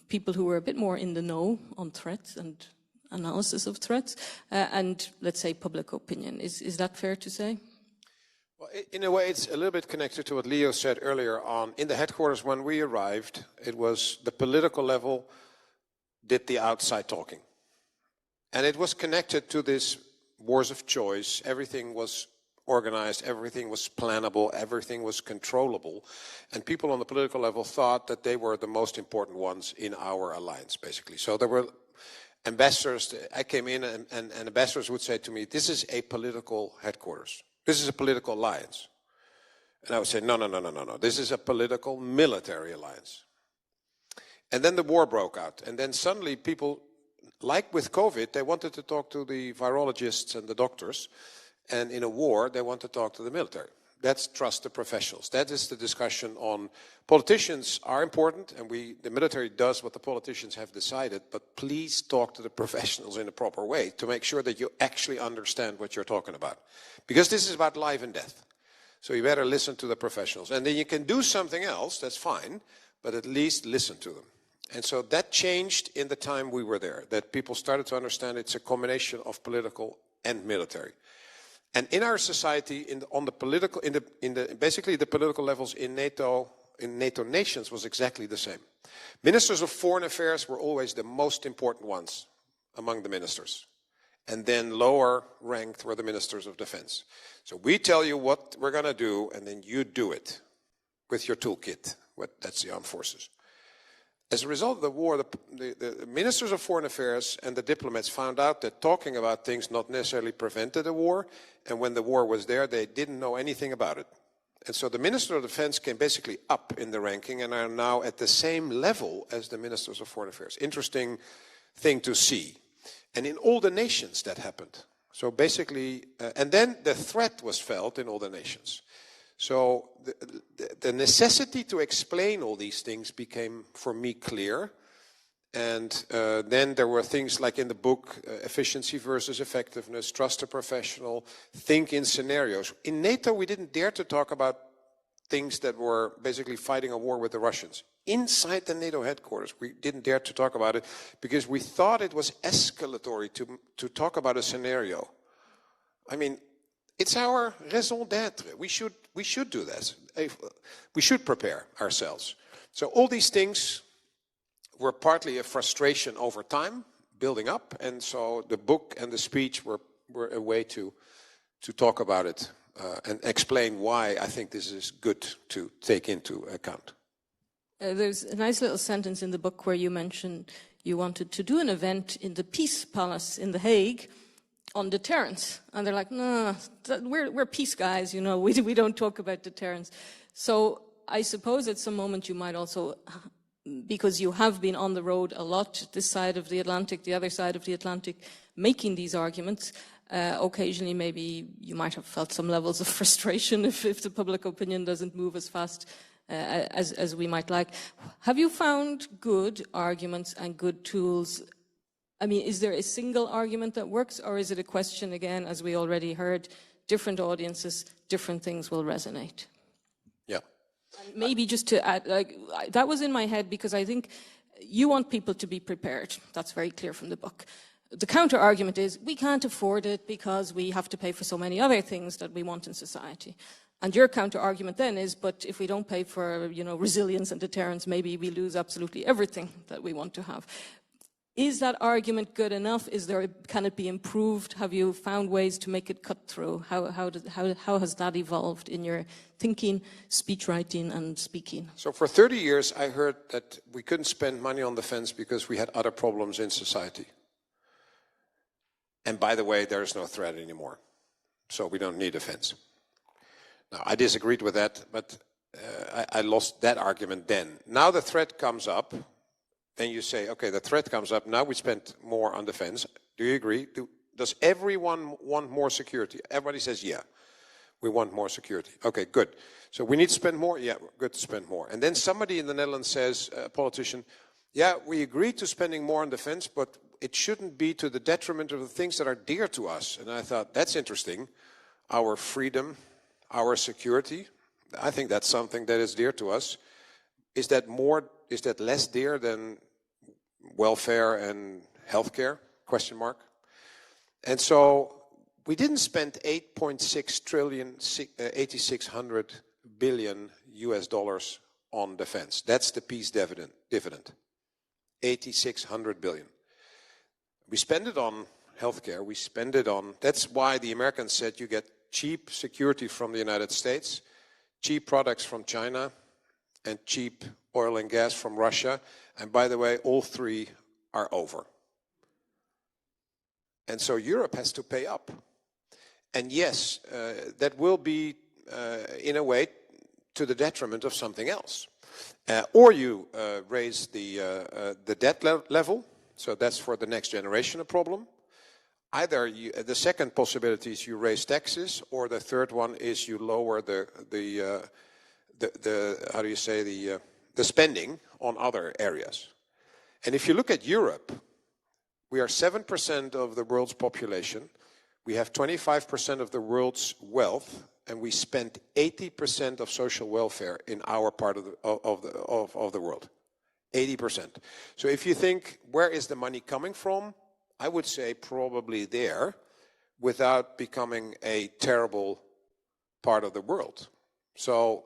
people who were a bit more in the know on threats and analysis of threats, and, let's say, public opinion. Is that fair to say? Well, in a way, it's a little bit connected to what Leo said earlier on. In the headquarters, when we arrived, it was the political level did the outside talking. And it was connected to this wars of choice. Everything was organized, everything was plannable, everything was controllable. And people on the political level thought that they were the most important ones in our alliance, basically. So there were ambassadors. I came in and ambassadors would say to me, this is a political headquarters. This is a political alliance. And I would say, no. This is a political military alliance. And then the war broke out. And then suddenly people, like with COVID, they wanted to talk to the virologists and the doctors. And in a war, they want to talk to the military. That's trust the professionals. That is the discussion on politicians are important, and the military does what the politicians have decided, but please talk to the professionals in a proper way to make sure that you actually understand what you're talking about. Because this is about life and death. So you better listen to the professionals. And then you can do something else, that's fine, but at least listen to them. And so that changed in the time we were there, that people started to understand it's a combination of political and military. And in our society, basically the political levels in NATO nations was exactly the same. Ministers of foreign affairs were always the most important ones among the ministers. And then lower ranked were the ministers of defense. So we tell you what we're going to do, and then you do it with your toolkit. That's the armed forces. As a result of the war, the ministers of foreign affairs and the diplomats found out that talking about things not necessarily prevented a war, and when the war was there, they didn't know anything about it. And so the minister of defense came basically up in the ranking and are now at the same level as the ministers of foreign affairs. Interesting thing to see. And in all the nations that happened. So basically, and then the threat was felt in all the nations. So the necessity to explain all these things became, for me, clear. And then there were things like in the book, efficiency versus effectiveness, trust a professional, think in scenarios. In NATO, we didn't dare to talk about things that were basically fighting a war with the Russians. Inside the NATO headquarters, we didn't dare to talk about it because we thought it was escalatory to talk about a scenario. I mean, it's our raison d'être. We should do that. We should prepare ourselves. So all these things were partly a frustration over time, building up, and so the book and the speech were a way to talk about it and explain why I think this is good to take into account. There's a nice little sentence in the book where you mention you wanted to do an event in the Peace Palace in The Hague on deterrence, and they're like, no, we're peace guys, you know, we don't talk about deterrence. So I suppose at some moment you might also, because you have been on the road a lot, this side of the Atlantic, the other side of the Atlantic, making these arguments, occasionally maybe you might have felt some levels of frustration if the public opinion doesn't move as fast as we might like. Have you found good arguments and good tools? I mean, is there a single argument that works, or is it a question, again, as we already heard, different audiences, different things will resonate? Yeah. And maybe just to add, that was in my head because I think you want people to be prepared. That's very clear from the book. The counter argument is we can't afford it because we have to pay for so many other things that we want in society. And your counter argument then is, but if we don't pay for, resilience and deterrence, maybe we lose absolutely everything that we want to have. Is that argument good enough? Can it be improved? Have you found ways to make it cut through? How has that evolved in your thinking, speech writing, and speaking? So for 30 years, I heard that we couldn't spend money on defense because we had other problems in society. And by the way, there is no threat anymore. So we don't need defense. Now, I disagreed with that, but I lost that argument then. Now the threat comes up. Then you say, okay, the threat comes up, now we spend more on defense. Do you agree? Does everyone want more security? Everybody says, yeah, we want more security. Okay, good. So we need to spend more? Yeah, good to spend more. And then somebody in the Netherlands says, a politician, yeah, we agree to spending more on defense, but it shouldn't be to the detriment of the things that are dear to us. And I thought, that's interesting. Our freedom, our security, I think that's something that is dear to us. Is that less dear than welfare and healthcare? Question mark. And so we didn't spend 8.6 trillion, 8,600 billion US dollars on defense. That's the peace dividend. 8,600 billion. We spend it on healthcare. We spend it on, that's why the Americans said you get cheap security from the United States, cheap products from China, and cheap oil and gas from Russia. And by the way, all three are over. And so Europe has to pay up. And yes, that will be, in a way, to the detriment of something else. Or you raise the debt level, so that's for the next generation a problem. Either the second possibility is you raise taxes, or the third one is you lower the how do you say, the spending on other areas. And if you look at Europe, we are 7% of the world's population. We have 25% of the world's wealth, and we spend 80% of social welfare in our part of the world. 80%. So if you think, where is the money coming from? I would say probably there, without becoming a terrible part of the world. So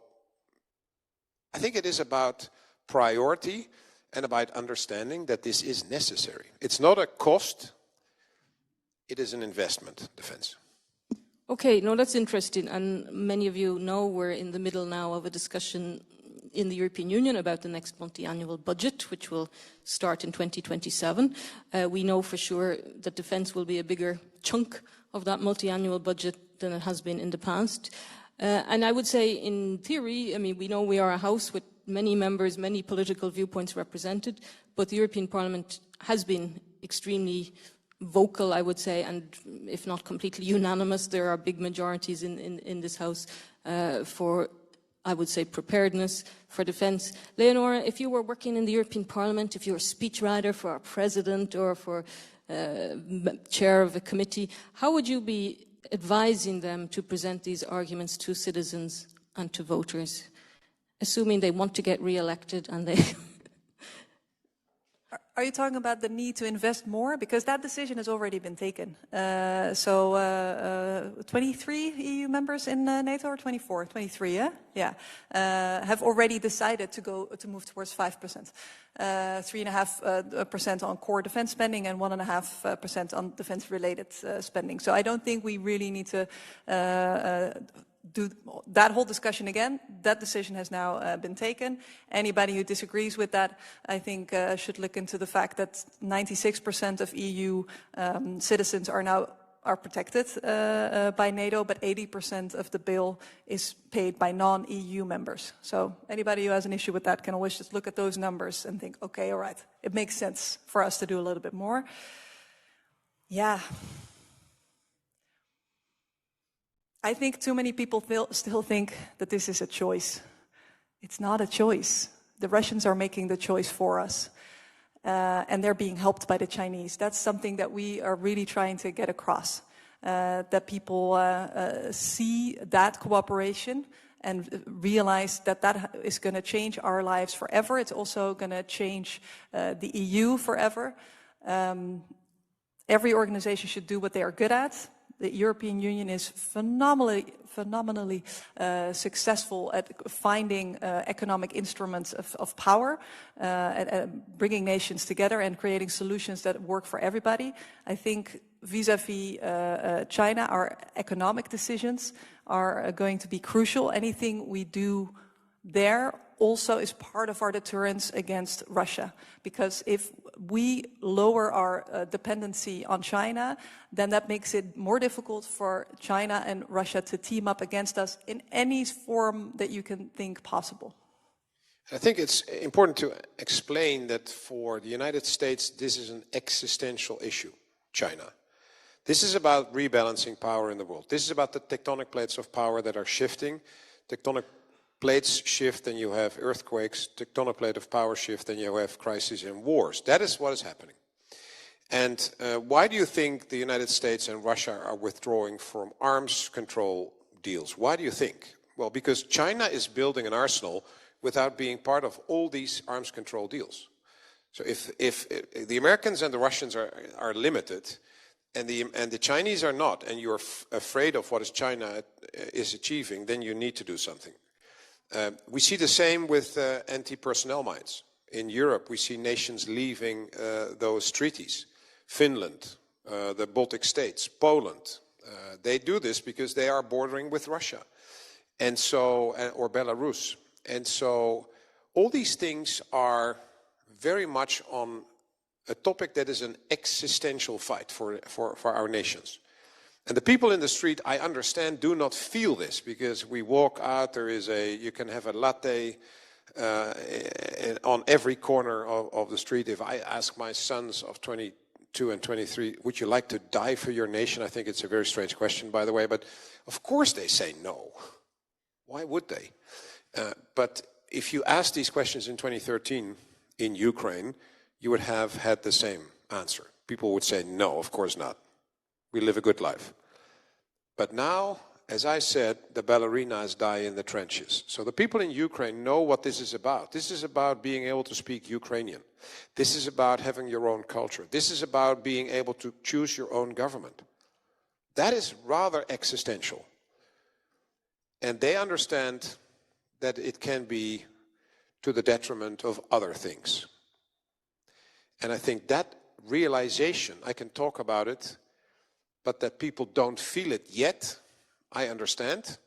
I think it is about priority and about understanding that this is necessary. It's not a cost, it is an investment, defense. Okay, no, that's interesting. And many of you know we're in the middle now of a discussion in the European Union about the next multi-annual budget, which will start in 2027. We know for sure that defense will be a bigger chunk of that multi-annual budget than it has been in the past. And I would say in theory, I mean, we know we are a house with many members, many political viewpoints represented, but the European Parliament has been extremely vocal, I would say, and if not completely unanimous, there are big majorities in this House for, I would say, preparedness for defense. Leonora, if you were working in the European Parliament, if you were a speechwriter for our president or for chair of a committee, how would you be advising them to present these arguments to citizens and to voters, assuming they want to get re-elected and they... Are you talking about the need to invest more? Because that decision has already been taken. 23 EU members in NATO, or 24? 23, yeah? Yeah. Have already decided to move towards 5%. 3.5% on core defense spending and 1.5% on defense-related spending. So I don't think we really need to do that whole discussion again. That decision has now been taken. Anybody who disagrees with that, I think, should look into the fact that 96% of EU citizens are protected by NATO, but 80% of the bill is paid by non-EU members. So anybody who has an issue with that can always just look at those numbers and think, okay, all right, it makes sense for us to do a little bit more. Yeah. I think too many people still think that this is a choice. It's not a choice. The Russians are making the choice for us. And they're being helped by the Chinese. That's something that we are really trying to get across. That people see that cooperation and realize that that is going to change our lives forever. It's also going to change the EU forever. Every organization should do what they are good at. The European Union is phenomenally successful at finding economic instruments of power, at bringing nations together and creating solutions that work for everybody. I think vis-à-vis China, our economic decisions are going to be crucial. Anything we do there also is part of our deterrence against Russia. Because if we lower our dependency on China, then that makes it more difficult for China and Russia to team up against us in any form that you can think possible. I think it's important to explain that for the United States, this is an existential issue, China. This is about rebalancing power in the world. This is about the tectonic plates of power that are shifting. Tectonic plates shift and you have earthquakes, tectonic plate of power shift and you have crises and wars. That is what is happening. And why do you think the United States and Russia are withdrawing from arms control deals? Why do you think? Well, because China is building an arsenal without being part of all these arms control deals. So if the Americans and the Russians are limited, and the Chinese are not, and you're afraid of what China is achieving, then you need to do something. We see the same with anti-personnel mines. In Europe, we see nations leaving those treaties. Finland, the Baltic states, Poland. They do this because they are bordering with Russia, and so or Belarus. And so all these things are very much on a topic that is an existential fight for our nations. And the people in the street, I understand, do not feel this, because we walk out, you can have a latte on every corner of the street. If I ask my sons of 22 and 23, would you like to die for your nation? I think it's a very strange question, by the way, but of course they say no. Why would they? But if you ask these questions in 2013 in Ukraine, you would have had the same answer. People would say, no, of course not. We live a good life. But now, as I said, the ballerinas die in the trenches. So the people in Ukraine know what this is about. This is about being able to speak Ukrainian. This is about having your own culture. This is about being able to choose your own government. That is rather existential. And they understand that it can be to the detriment of other things. And I think that realization, I can talk about it, but that people don't feel it yet, I understand.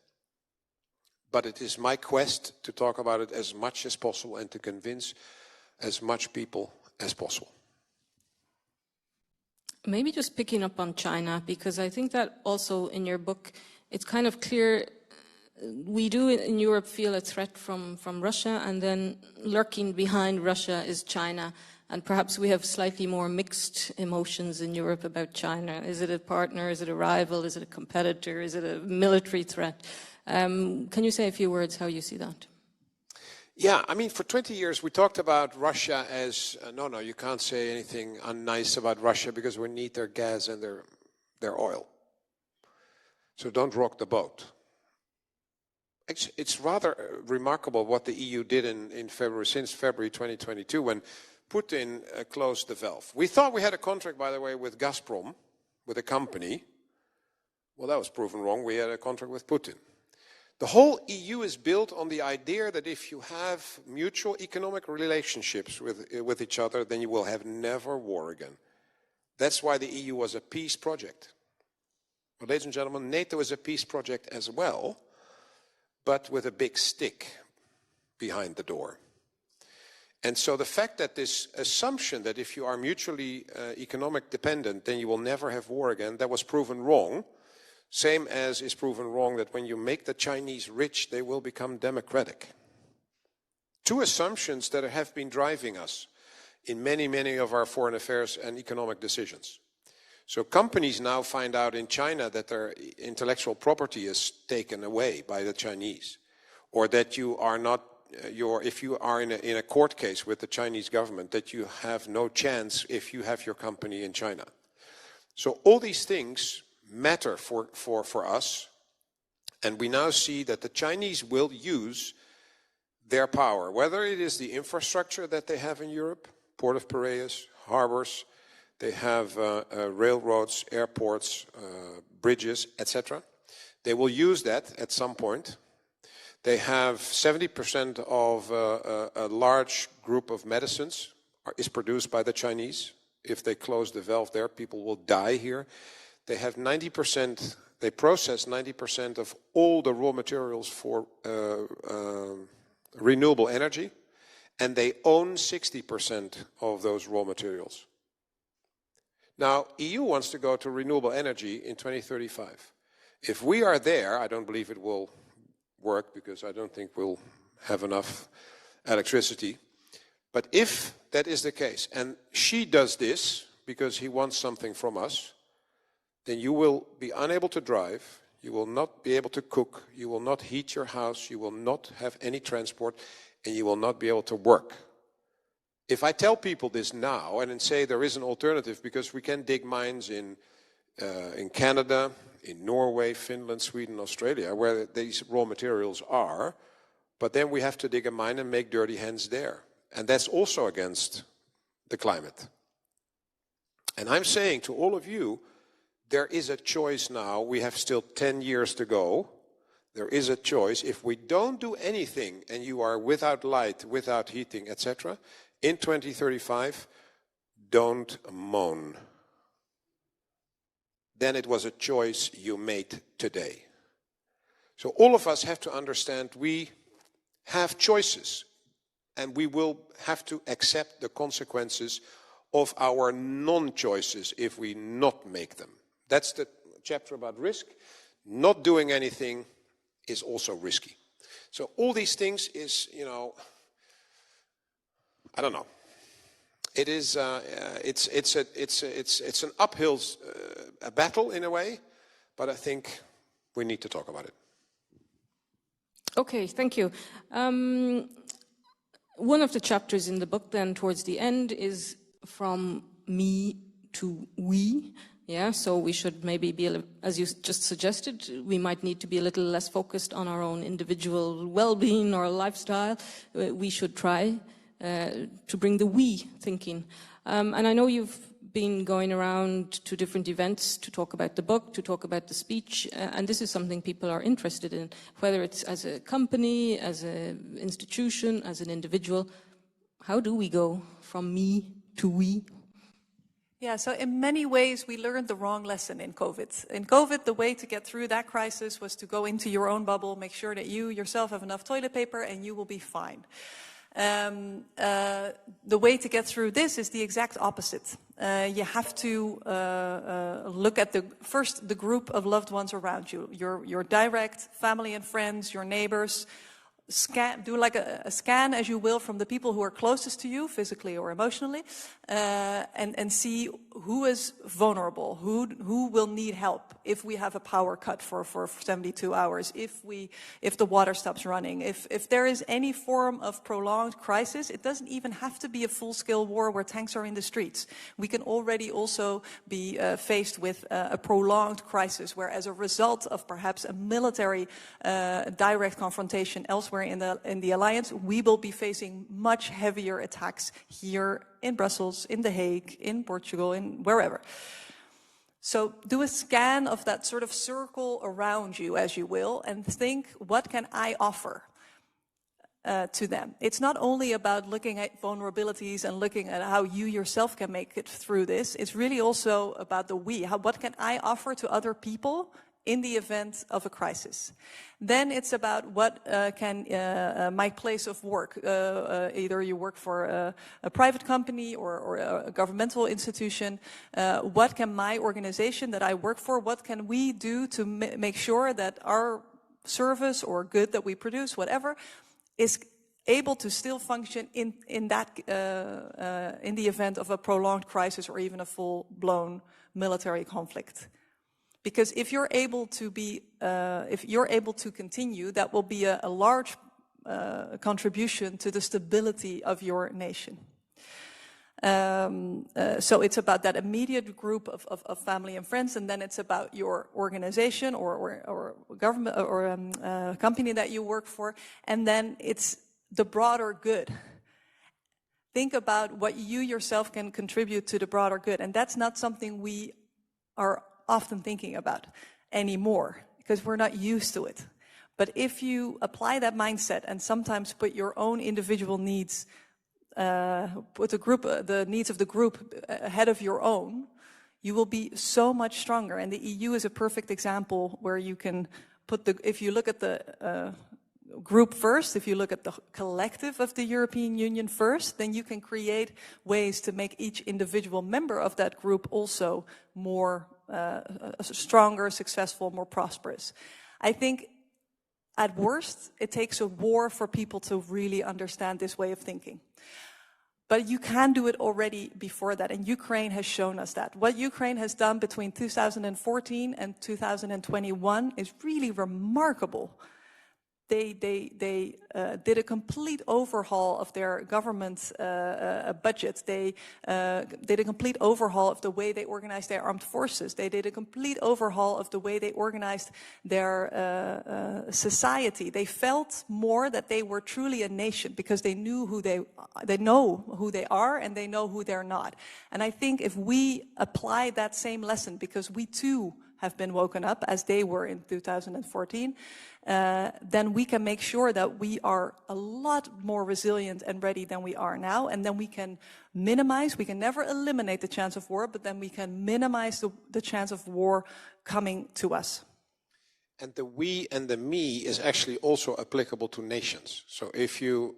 But it is my quest to talk about it as much as possible and to convince as much people as possible. Maybe just picking up on China, because I think that also in your book, it's kind of clear we do in Europe feel a threat from Russia, and then lurking behind Russia is China. And perhaps we have slightly more mixed emotions in Europe about China. Is it a partner? Is it a rival? Is it a competitor? Is it a military threat? Can you say a few words how you see that? Yeah, I mean, for 20 years we talked about Russia as, no, you can't say anything unnice about Russia because we need their gas and their oil. So don't rock the boat. It's rather remarkable what the EU did in February, since February 2022, when Putin closed the valve. We thought we had a contract, by the way, with Gazprom, with a company. Well, that was proven wrong. We had a contract with Putin. The whole EU is built on the idea that if you have mutual economic relationships with each other, then you will have never war again. That's why the EU was a peace project. But ladies and gentlemen, NATO is a peace project as well, but with a big stick behind the door. And so the fact that this assumption that if you are mutually economic dependent, then you will never have war again, that was proven wrong. Same as is proven wrong that when you make the Chinese rich, they will become democratic. Two assumptions that have been driving us in many, many of our foreign affairs and economic decisions. So companies now find out in China that their intellectual property is taken away by the Chinese, or that you are not if you are in a court case with the Chinese government, that you have no chance if you have your company in China. So all these things matter for us, and we now see that the Chinese will use their power, whether it is the infrastructure that they have in Europe, Port of Piraeus, harbors, they have railroads, airports, bridges, etc. They will use that at some point. They have 70% of a large group of medicines is produced by the Chinese. If they close the valve there, people will die here. They have 90%, they process 90% of all the raw materials for renewable energy, and they own 60% of those raw materials. Now, EU wants to go to renewable energy in 2035. If we are there, I don't believe it will work because I don't think we'll have enough electricity. But if that is the case, and Xi does this because he wants something from us, then you will be unable to drive, you will not be able to cook, you will not heat your house, you will not have any transport, and you will not be able to work. If I tell people this now and then say there is an alternative, because we can dig mines in Canada, in Norway, Finland, Sweden, Australia, where these raw materials are, but then we have to dig a mine and make dirty hands there. And that's also against the climate. And I'm saying to all of you, there is a choice now. We have still 10 years to go. There is a choice. If we don't do anything and you are without light, without heating, etc., in 2035, don't moan. Then it was a choice you made today. So all of us have to understand we have choices and we will have to accept the consequences of our non-choices if we not make them. That's the chapter about risk. Not doing anything is also risky. So all these things is, I don't know. It is, it's an uphill battle in a way, but I think we need to talk about it. Okay, thank you. One of the chapters in the book then towards the end is from me to we. Yeah, so we should maybe be, as you just suggested, we might need to be a little less focused on our own individual well-being or lifestyle. We should try to bring the we thinking. And I know you've been going around to different events to talk about the book, to talk about the speech, and this is something people are interested in, whether it's as a company, as an institution, as an individual. How do we go from me to we? Yeah, so in many ways we learned the wrong lesson in COVID. In COVID, the way to get through that crisis was to go into your own bubble, make sure that you yourself have enough toilet paper and you will be fine. The way to get through this is the exact opposite. You have to look at the group of loved ones around you, your direct family and friends, your neighbors. Do like a scan, as you will, from the people who are closest to you, physically or emotionally, and see who is vulnerable, who will need help if we have a power cut for 72 hours, if the water stops running, if there is any form of prolonged crisis. It doesn't even have to be a full-scale war where tanks are in the streets. We can already also be faced with a prolonged crisis where, as a result of perhaps a military direct confrontation elsewhere in the alliance, we will be facing much heavier attacks here in Brussels, in The Hague, in Portugal, in wherever. So do a scan of that sort of circle around you, as you will, and think, what can I offer to them? It's not only about looking at vulnerabilities and looking at how you yourself can make it through this. It's really also about the we. What can I offer to other people in the event of a crisis? Then it's about what can my place of work, either you work for a private company or a governmental institution, what can my organization that I work for, what can we do to make sure that our service or good that we produce, whatever, is able to still function in the event of a prolonged crisis or even a full-blown military conflict. Because if you're able to continue, that will be a large contribution to the stability of your nation. So it's about that immediate group of family and friends, and then it's about your organization or government or company that you work for, and then it's the broader good. Think about what you yourself can contribute to the broader good, and that's not something we are often thinking about anymore because we're not used to it. But if you apply that mindset and sometimes put your own individual needs, put the needs of the group ahead of your own, you will be so much stronger. And the EU is a perfect example where you can put if you look at the group first, if you look at the collective of the European Union first, then you can create ways to make each individual member of that group also more stronger, successful, more prosperous. I think at worst, it takes a war for people to really understand this way of thinking. But you can do it already before that, and Ukraine has shown us that. What Ukraine has done between 2014 and 2021 is really remarkable. they did a complete overhaul of their government budget. They did a complete overhaul of the way they organized their armed forces. They did a complete overhaul of the way they organized their society. They felt more that they were truly a nation because they knew who they know who they are and they know who they're not. And I think if we apply that same lesson, because we too have been woken up as they were in 2014, then we can make sure that we are a lot more resilient and ready than we are now. And then we can minimize, we can never eliminate the chance of war, but then we can minimize the chance of war coming to us. And the we and the me is actually also applicable to nations. So if you,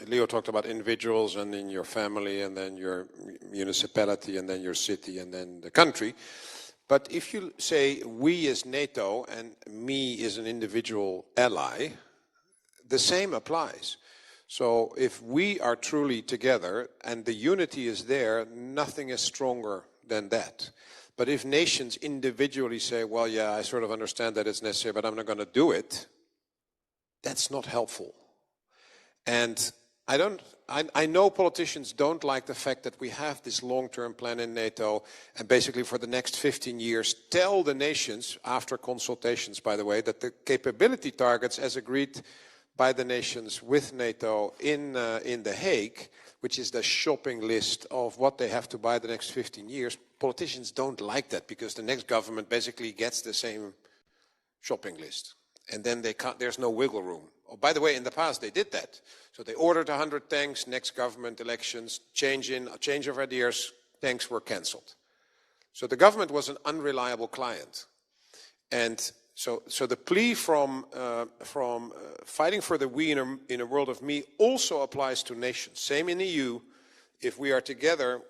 Leo talked about individuals and then your family and then your municipality and then your city and then the country. But if you say we as NATO and me is an individual ally, the same applies. So if we are truly together and the unity is there, nothing is stronger than that. But if nations individually say, well, yeah, I sort of understand that it's necessary, but I'm not going to do it, that's not helpful. And I know politicians don't like the fact that we have this long-term plan in NATO and basically for the next 15 years tell the nations, after consultations by the way, that the capability targets as agreed by the nations with NATO in The Hague, which is the shopping list of what they have to buy the next 15 years, politicians don't like that because the next government basically gets the same shopping list. And then there's no wiggle room. Oh, by the way, in the past they did that. So they ordered 100 tanks, next government elections, change of ideas, tanks were cancelled. So the government was an unreliable client. And so the plea from fighting for the we in a world of me also applies to nations. Same in the EU. If we are together,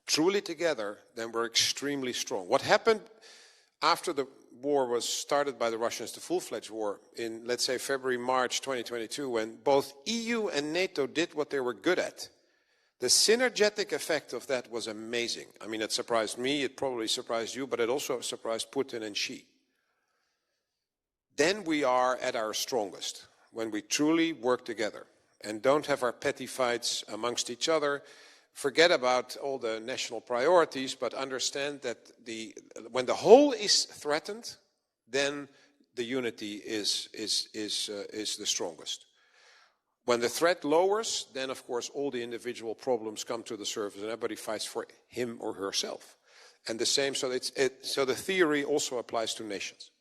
truly together, then we're extremely strong. What happened after the war was started by the Russians, the full-fledged war, in, let's say, February, March 2022, when both EU and NATO did what they were good at. The synergetic effect of that was amazing. I mean, it surprised me, it probably surprised you, but it also surprised Putin and Xi. Then we are at our strongest, when we truly work together and don't have our petty fights amongst each other. Forget about all the national priorities, but understand that when the whole is threatened, then the unity is the strongest. When the threat lowers, then of course all the individual problems come to the surface and everybody fights for him or herself. And the same, so the theory also applies to nations.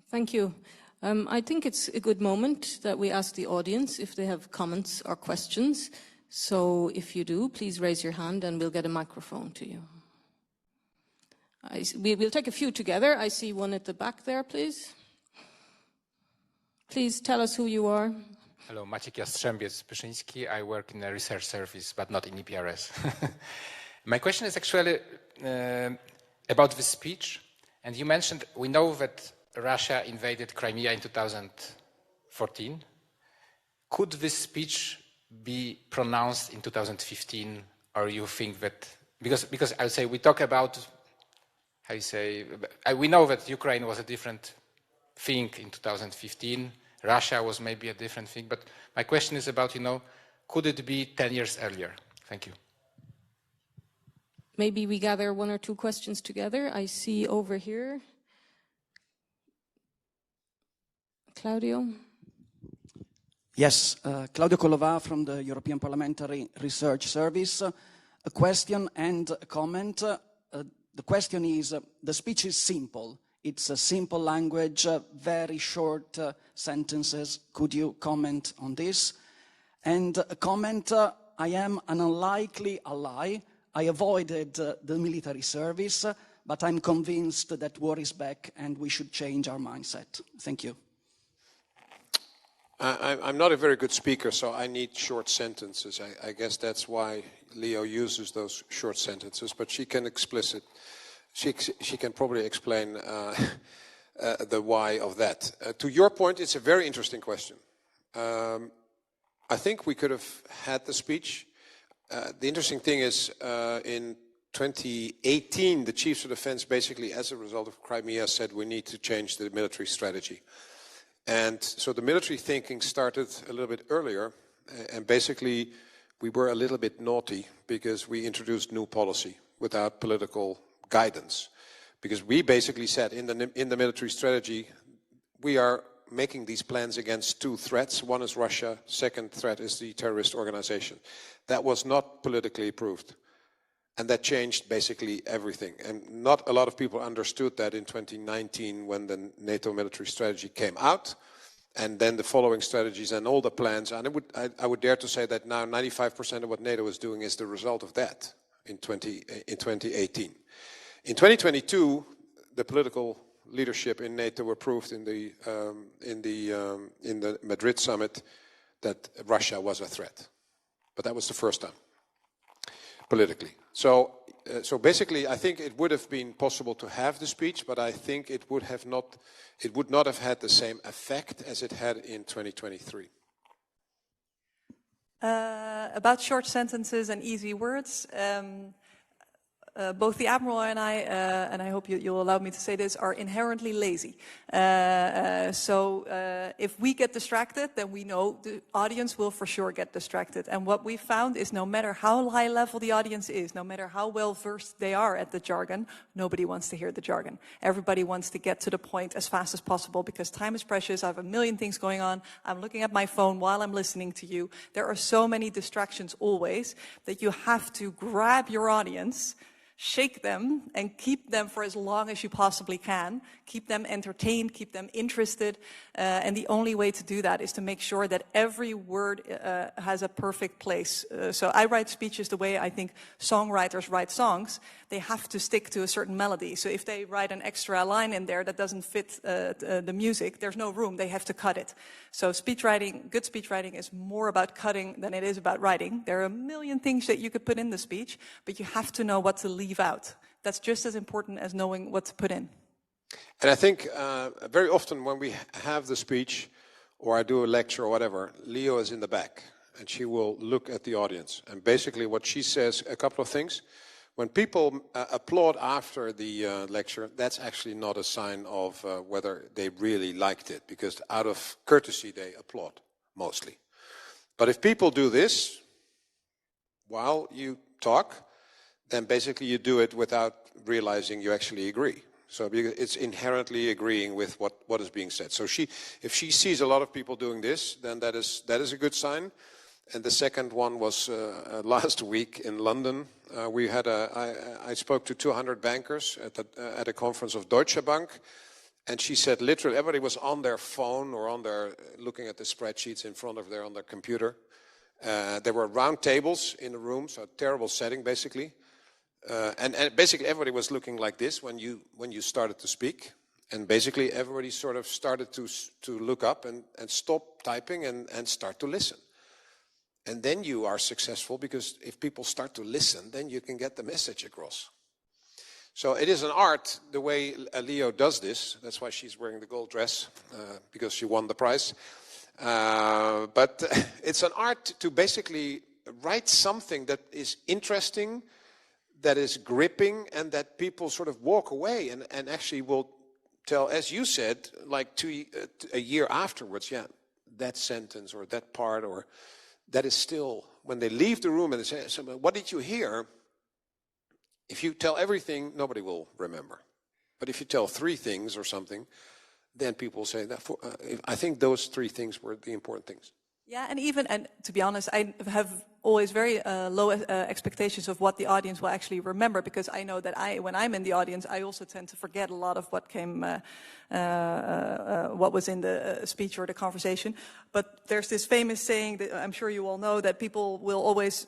Thank you. I think it's a good moment that we ask the audience if they have comments or questions. So if you do, please raise your hand and we'll get a microphone to you. We'll take a few together. I see one at the back there, please. Please tell us who you are. Hello, Maciek Jastrzębiec-Pyszyński. I work in a research service, but not in EPRS. My question is actually about the speech. And you mentioned, we know that Russia invaded Crimea in 2014. Could this speech be pronounced in 2015, or you think that, because I would say we talk about, how you say, we know that Ukraine was a different thing in 2015, Russia was maybe a different thing, but my question is about, could it be 10 years earlier? Thank you. Maybe we gather one or two questions together. I see over here. Claudio? Yes, Claudio Collova from the European Parliamentary Research Service. A question and a comment. The question is, the speech is simple. It's a simple language, very short sentences. Could you comment on this? And a comment, I am an unlikely ally. I avoided the military service, but I'm convinced that war is back and we should change our mindset. Thank you. I'm not a very good speaker, so I need short sentences. I guess that's why Leo uses those short sentences, but she can she can probably explain the why of that. To your point, it's a very interesting question. I think we could have had the speech. The interesting thing is, in 2018, the Chiefs of Defense basically, as a result of Crimea, said we need to change the military strategy. And so the military thinking started a little bit earlier, and basically we were a little bit naughty because we introduced new policy without political guidance. Because we basically said in the military strategy, we are making these plans against two threats. One is Russia, second threat is the terrorist organization. That was not politically approved. And that changed basically everything. And not a lot of people understood that in 2019 when the NATO military strategy came out. And then the following strategies and all the plans. And I would dare to say that now 95% of what NATO is doing is the result of that in 2018. In 2022, the political leadership in NATO approved in the Madrid summit that Russia was a threat. But that was the first time, politically. So basically, I think it would have been possible to have the speech, but I think it would not have had the same effect as it had in 2023. About short sentences and easy words. Both the Admiral and I hope you'll allow me to say this, are inherently lazy. So if we get distracted, then we know the audience will for sure get distracted. And what we found is no matter how high level the audience is, no matter how well versed they are at the jargon, nobody wants to hear the jargon. Everybody wants to get to the point as fast as possible because time is precious. I have a million things going on. I'm looking at my phone while I'm listening to you. There are so many distractions always that you have to grab your audience, shake them and keep them for as long as you possibly can. Keep them entertained, keep them interested. And the only way to do that is to make sure that every word has a perfect place. So I write speeches the way I think songwriters write songs. They have to stick to a certain melody. So if they write an extra line in there that doesn't fit the music, there's no room. They have to cut it. So good speech writing is more about cutting than it is about writing. There are a million things that you could put in the speech, but you have to know what to leave out. That's just as important as knowing what to put in. And I think very often when we have the speech or I do a lecture or whatever, Leo is in the back and she will look at the audience. And basically what she says, a couple of things. When people applaud after the lecture, that's actually not a sign of whether they really liked it, because out of courtesy they applaud, mostly. But if people do this while you talk, then basically you do it without realizing you actually agree. So it's inherently agreeing with what is being said. So if she sees a lot of people doing this, then that is a good sign. And the second one was last week in London. I spoke to 200 bankers at a conference of Deutsche Bank, and she said literally everybody was on their phone or looking at the spreadsheets in front of on their computer. There were round tables in the room, so a terrible setting basically. And basically everybody was looking like this when you started to speak, and basically everybody sort of started to look up and stop typing and start to listen. And then you are successful, because if people start to listen, then you can get the message across. So it is an art, the way Leo does this. That's why she's wearing the gold dress, because she won the prize. But it's an art to basically write something that is interesting, that is gripping, and that people sort of walk away and actually will tell, as you said, like a year afterwards, yeah, that sentence or that part, or that is still, when they leave the room and they say, what did you hear? If you tell everything, nobody will remember. But if you tell 3 things or something, then people say, I think those 3 things were the important things. Yeah, and to be honest, I have always very low expectations of what the audience will actually remember, because I know that when I'm in the audience, I also tend to forget a lot of what what was in the speech or the conversation. But there's this famous saying that I'm sure you all know, that people will always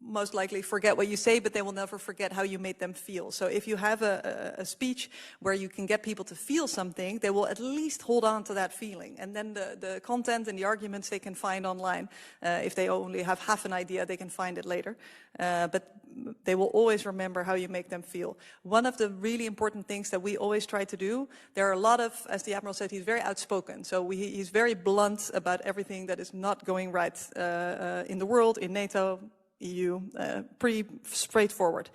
most likely forget what you say, but they will never forget how you made them feel. So if you have a speech where you can get people to feel something, they will at least hold on to that feeling. And then the content and the arguments they can find online. If they only have half an idea, they can find it later. But they will always remember how you make them feel. One of the really important things that we always try to do, there are a lot of, as the Admiral said, he's very outspoken. So he's very blunt about everything that is not going right in the world, in NATO, EU, pretty straightforward.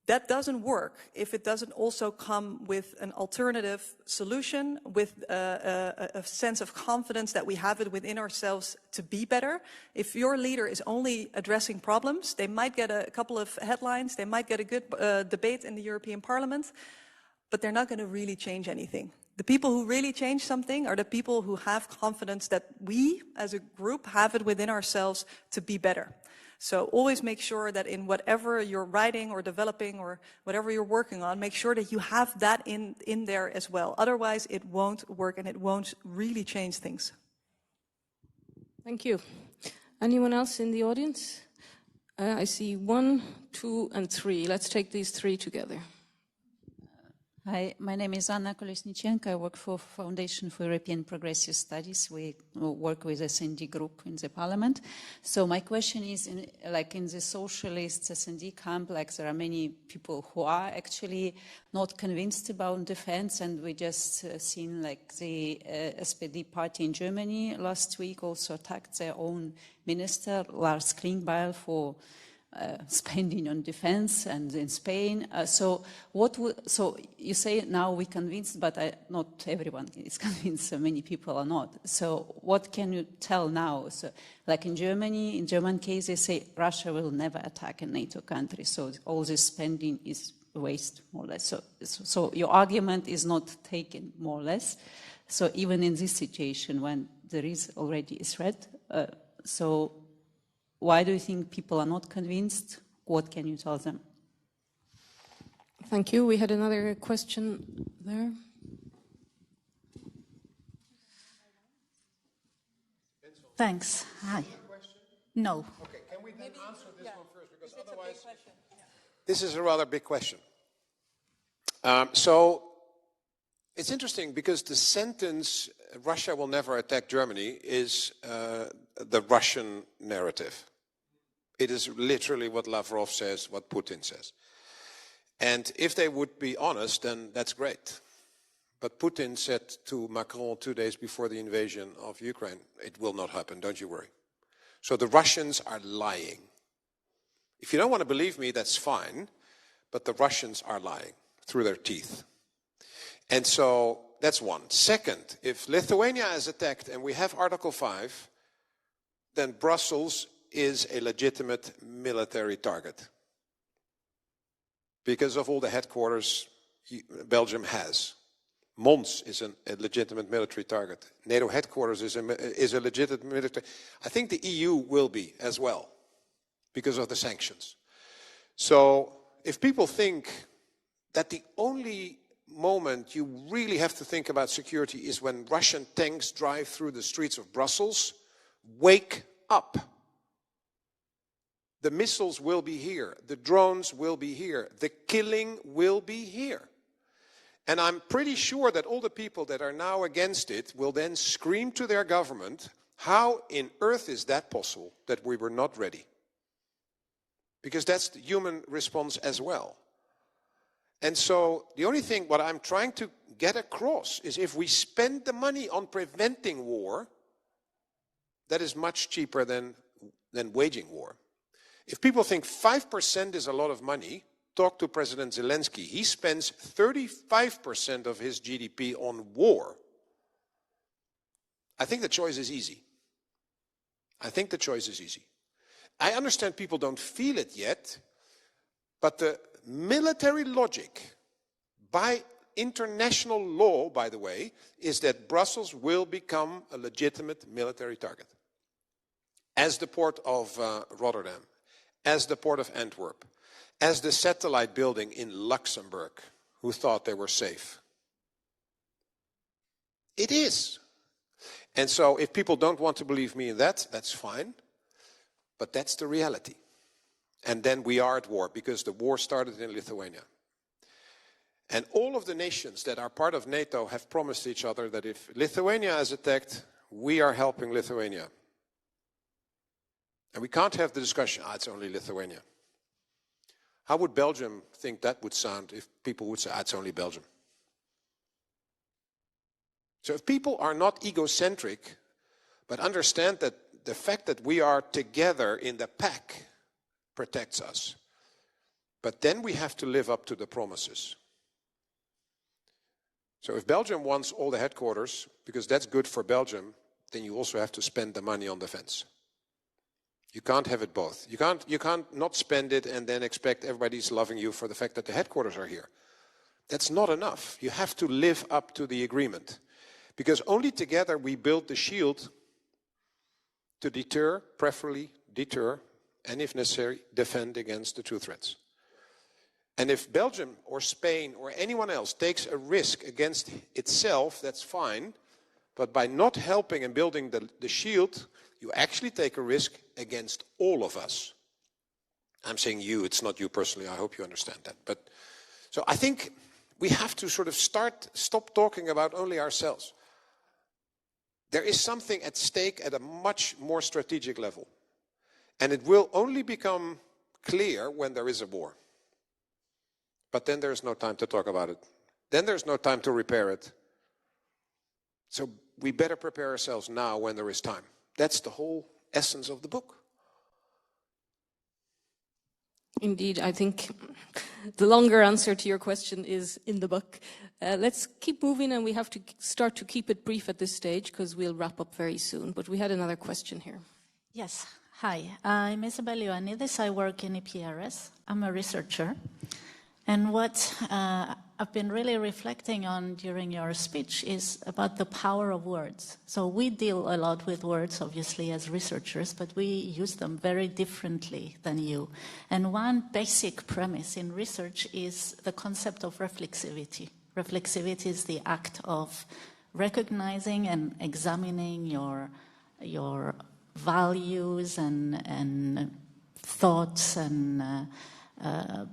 That doesn't work if it doesn't also come with an alternative solution, with a sense of confidence that we have it within ourselves to be better. If your leader is only addressing problems, they might get a couple of headlines, they might get a good debate in the European Parliament, but they're not going to really change anything. The people who really change something are the people who have confidence that we, as a group, have it within ourselves to be better. So always make sure that in whatever you're writing or developing or whatever you're working on, make sure that you have that in there as well. Otherwise, it won't work and it won't really change things. Thank you. Anyone else in the audience? I see 1, 2, and 3. Let's take these 3 together. Hi, my name is Anna Kolesnichenko. I work for Foundation for European Progressive Studies. We work with S&D group in the parliament. So my question is, in the socialist S&D camp, there are many people who are actually not convinced about defense, and we just seen the SPD party in Germany last week also attacked their own minister, Lars Klingbeil, for spending on defense, and in Spain. So you say now we're convinced, but not everyone is convinced. So many people are not. So what can you tell now? So, in Germany, in German case, they say Russia will never attack a NATO country. So all this spending is waste, more or less. So your argument is not taken, more or less. So even in this situation, when there is already a threat, why do you think people are not convinced? What can you tell them? Thank you. We had another question there. Thanks. Hi. No. Okay, can we then answer this one first? Because otherwise, this is a rather big question. So it's interesting because the sentence, Russia will never attack Germany, is the Russian narrative. It is literally what Lavrov says, what Putin says. And if they would be honest, then that's great. But Putin said to Macron 2 days before the invasion of Ukraine, it will not happen, don't you worry. So the Russians are lying. If you don't want to believe me, that's fine, but the Russians are lying through their teeth. And so that's one. Second, if Lithuania is attacked and we have Article 5, then Brussels is a legitimate military target because of all the headquarters Belgium has. Mons is a legitimate military target. NATO headquarters is a legitimate military. I think the EU will be as well because of the sanctions. So if people think that the only moment you really have to think about security is when Russian tanks drive through the streets of Brussels, wake up. The missiles will be here. The drones will be here. The killing will be here. And I'm pretty sure that all the people that are now against it will then scream to their government, how in earth is that possible that we were not ready? Because that's the human response as well. And so the only thing what I'm trying to get across is if we spend the money on preventing war, that is much cheaper than waging war. If people think 5% is a lot of money, talk to President Zelensky. He spends 35% of his GDP on war. I think the choice is easy. I think the choice is easy. I understand people don't feel it yet, but the military logic by international law, by the way, is that Brussels will become a legitimate military target. As the port of Rotterdam, as the port of Antwerp, as the satellite building in Luxembourg, who thought they were safe. It is. And so if people don't want to believe me in that, that's fine. But that's the reality. And then we are at war, because the war started in Lithuania. And all of the nations that are part of NATO have promised each other that if Lithuania is attacked, we are helping Lithuania. And we can't have the discussion, it's only Lithuania. How would Belgium think that would sound if people would say, it's only Belgium? So if people are not egocentric, but understand that the fact that we are together in the pack protects us, But then we have to live up to the promises. So if Belgium wants all the headquarters, because that's good for Belgium, then you also have to spend the money on defense. You can't have it both. You can't not spend it and then expect everybody's loving you for the fact that the headquarters are here. That's not enough. You have to live up to the agreement. Because only together we build the shield to deter, preferably deter, and if necessary, defend against the true threats. And if Belgium or Spain or anyone else takes a risk against itself, that's fine. But by not helping and building the shield, you actually take a risk against all of us. I'm saying you, it's not you personally, I hope you understand that. But so I think we have to sort of stop talking about only ourselves. There is something at stake at a much more strategic level. And it will only become clear when there is a war. But then there's no time to talk about it. Then there's no time to repair it. So we better prepare ourselves now when there is time. That's the whole essence of the book. Indeed, I think the longer answer to your question is in the book. Let's keep moving, and we have to start to keep it brief at this stage because we'll wrap up very soon. But we had another question here. Yes. Hi, I'm Isabel Ioannidis. I work in EPRS. I'm a researcher. And what I've been really reflecting on during your speech is about the power of words. So we deal a lot with words, obviously, as researchers, but we use them very differently than you. And one basic premise in research is the concept of reflexivity. Reflexivity is the act of recognizing and examining your values and thoughts and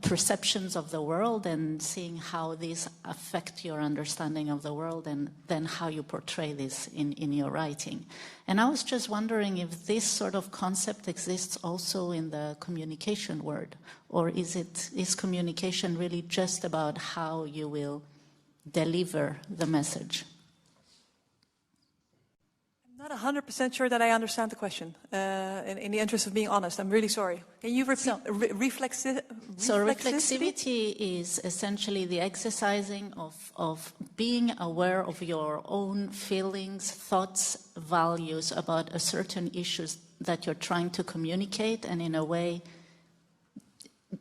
perceptions of the world and seeing how these affect your understanding of the world and then how you portray this in your writing. And I was just wondering if this sort of concept exists also in the communication world, or is communication really just about how you will deliver the message? I'm not 100% sure that I understand the question. In the interest of being honest, I'm really sorry. Can you repeat? So reflexivity is essentially the exercising of being aware of your own feelings, thoughts, values about a certain issues that you're trying to communicate, and in a way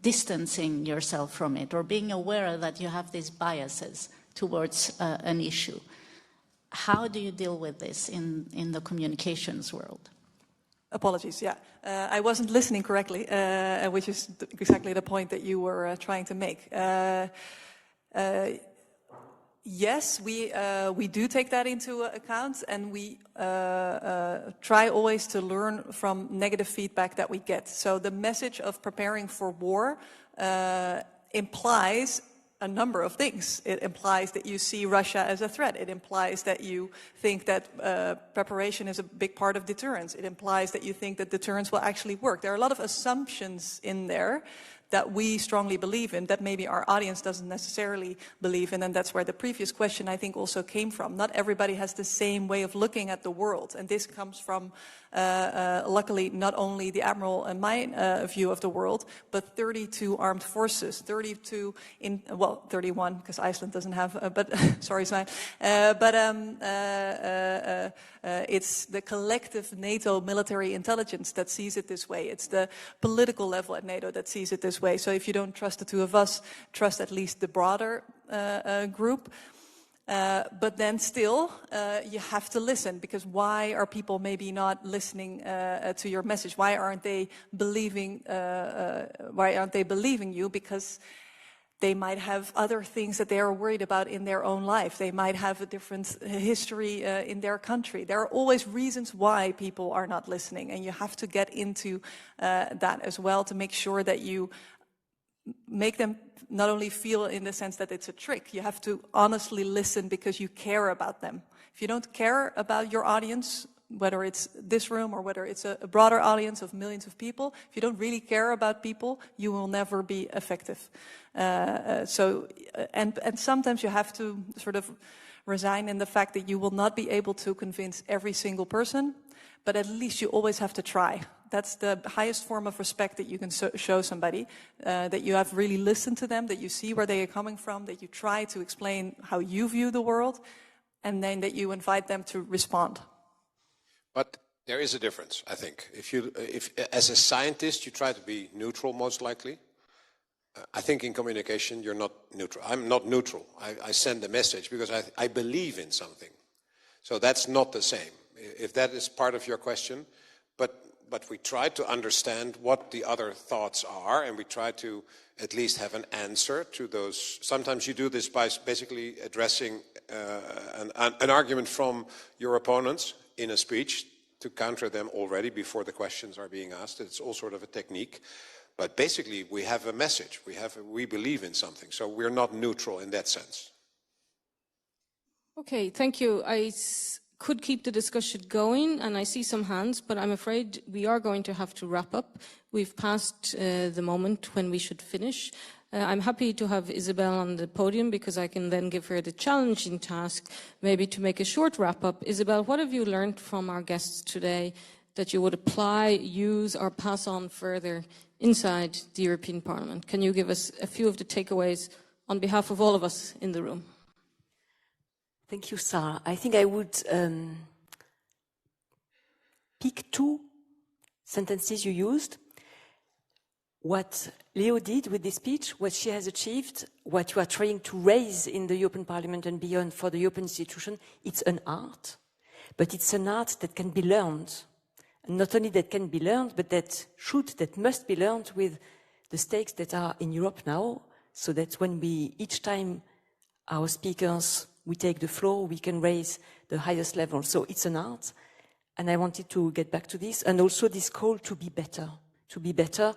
distancing yourself from it, or being aware that you have these biases towards an issue. How do you deal with this in the communications world? Apologies, yeah. I wasn't listening correctly, which is exactly the point that you were trying to make. Yes, we do take that into account, and we try always to learn from negative feedback that we get. So the message of preparing for war implies a number of things. It implies that you see Russia as a threat. It implies that you think that preparation is a big part of deterrence. It implies that you think that deterrence will actually work. There are a lot of assumptions in there that we strongly believe in, that maybe our audience doesn't necessarily believe in, and that's where the previous question, I think, also came from. Not everybody has the same way of looking at the world, and this comes from, luckily, not only the Admiral and my view of the world, but 32 armed forces, 31, because Iceland doesn't have, but, sorry, Svein, it's the collective NATO military intelligence that sees it this way. It's the political level at NATO that sees it this way. So if you don't trust the two of us, trust at least the broader group. But then still, you have to listen, because why are people maybe not listening to your message? Why aren't they believing? Why aren't they believing you? Because they might have other things that they are worried about in their own life. They might have a different history in their country. There are always reasons why people are not listening, and you have to get into that as well to make sure that you make them not only feel in the sense that it's a trick. You have to honestly listen because you care about them. If you don't care about your audience, whether it's this room or whether it's a broader audience of millions of people, if you don't really care about people, you will never be effective. And sometimes you have to sort of resign in the fact that you will not be able to convince every single person, but at least you always have to try. That's the highest form of respect that you can show somebody, that you have really listened to them, that you see where they are coming from, that you try to explain how you view the world, and then that you invite them to respond. But there is a difference, I think. If as a scientist, you try to be neutral, most likely. I think in communication, you're not neutral. I'm not neutral. I send a message because I believe in something. So that's not the same. If that is part of your question, but we try to understand what the other thoughts are, and we try to at least have an answer to those. Sometimes you do this by basically addressing an argument from your opponents in a speech to counter them already before the questions are being asked. It's all sort of a technique. But basically, we have a message. We believe in something. So we're not neutral in that sense. Okay, thank you. I could keep the discussion going, and I see some hands, but I'm afraid we are going to have to wrap up. We've passed the moment when we should finish. I'm happy to have Isabel on the podium because I can then give her the challenging task, maybe to make a short wrap-up. Isabel, what have you learned from our guests today that you would apply, use, or pass on further inside the European Parliament? Can you give us a few of the takeaways on behalf of all of us in the room? Thank you, Sarah. I think I would pick two sentences you used. What Leo did with this speech, what she has achieved, what you are trying to raise in the European Parliament and beyond for the European institution, it's an art, but it's an art that can be learned. And not only that can be learned, but that must be learned with the stakes that are in Europe now, so that when each time our speakers, we take the floor, we can raise the highest level. So it's an art, and I wanted to get back to this, and also this call to be better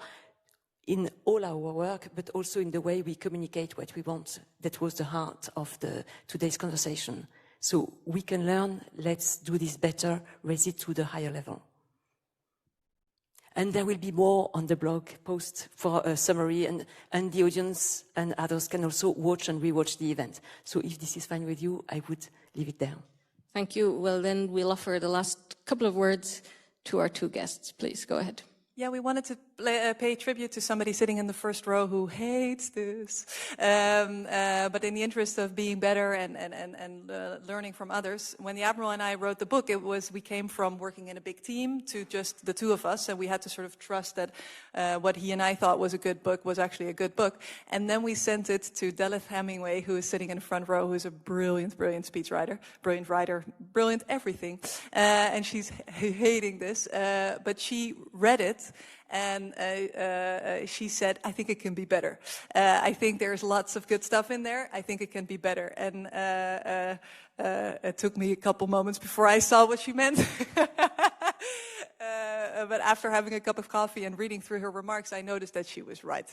in all our work, but also in the way we communicate what we want. That was the heart of today's conversation. So we can learn, let's do this better, raise it to the higher level. And there will be more on the blog post for a summary, and the audience and others can also watch and rewatch the event. So if this is fine with you, I would leave it there. Thank you. Well, then we'll offer the last couple of words to our two guests. Please go ahead. Yeah, we wanted to pay tribute to somebody sitting in the first row who hates this. But in the interest of being better and learning from others, when the Admiral and I wrote the book, we came from working in a big team to just the two of us, and we had to sort of trust that what he and I thought was a good book was actually a good book. And then we sent it to Delith Hemingway, who is sitting in the front row, who is a brilliant speechwriter, brilliant writer, brilliant everything. And she's hating this, but she read it. And she said, I think it can be better. I think there's lots of good stuff in there. I think it can be better. And it took me a couple moments before I saw what she meant. But after having a cup of coffee and reading through her remarks, I noticed that she was right.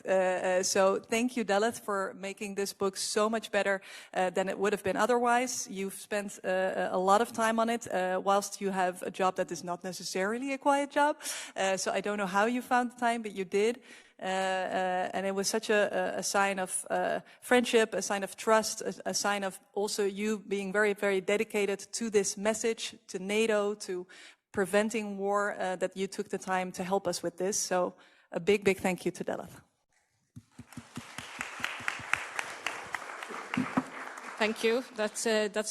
So thank you, Delith, for making this book so much better than it would have been otherwise. You've spent a lot of time on it, whilst you have a job that is not necessarily a quiet job. So I don't know how you found the time, but you did. And it was such a sign of friendship, a sign of trust, a sign of also you being very, very dedicated to this message, to NATO, to preventing war, that you took the time to help us with this. So a big, big thank you to Delith. Thank you. That's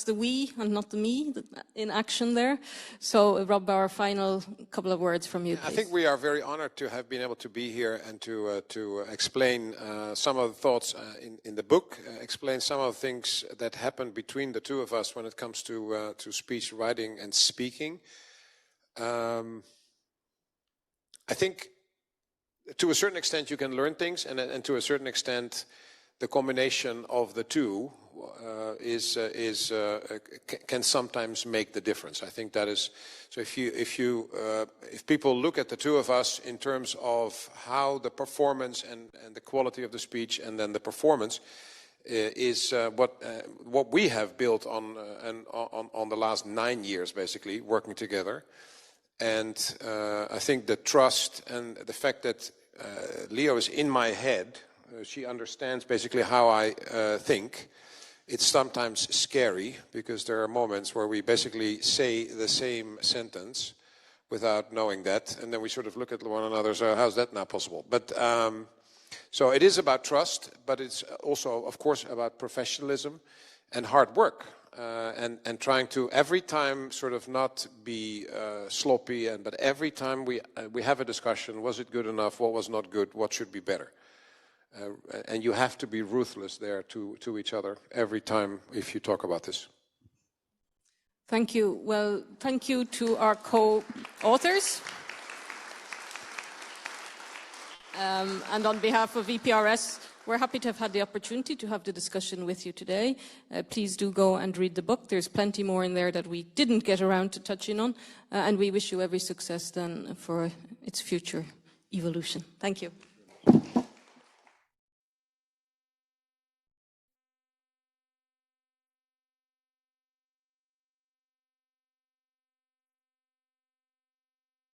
the we and not the me in action there. So Rob Bauer, final couple of words from you, please. I think we are very honored to have been able to be here and to explain some of the thoughts in the book, explain some of the things that happened between the two of us when it comes to speech writing and speaking. I think to a certain extent you can learn things, and to a certain extent the combination of the two can sometimes make the difference. I think that is so. If people look at the two of us in terms of how the performance and the quality of the speech, and then the performance is what we have built on the last 9 years, basically working together. And I think the trust and the fact that Leo is in my head, she understands basically how I think. It's sometimes scary because there are moments where we basically say the same sentence, without knowing that. And then we sort of look at one another, so how's that now possible? But so it is about trust, but it's also, of course, about professionalism and hard work. And trying to every time sort of not be sloppy, but every time we have a discussion, was it good enough, what was not good, what should be better? And you have to be ruthless there to each other every time if you talk about this. Thank you. Well, thank you to our co-authors. And on behalf of EPRS, we're happy to have had the opportunity to have the discussion with you today. Please do go and read the book. There's plenty more in there that we didn't get around to touching on. And we wish you every success then for its future evolution. Thank you.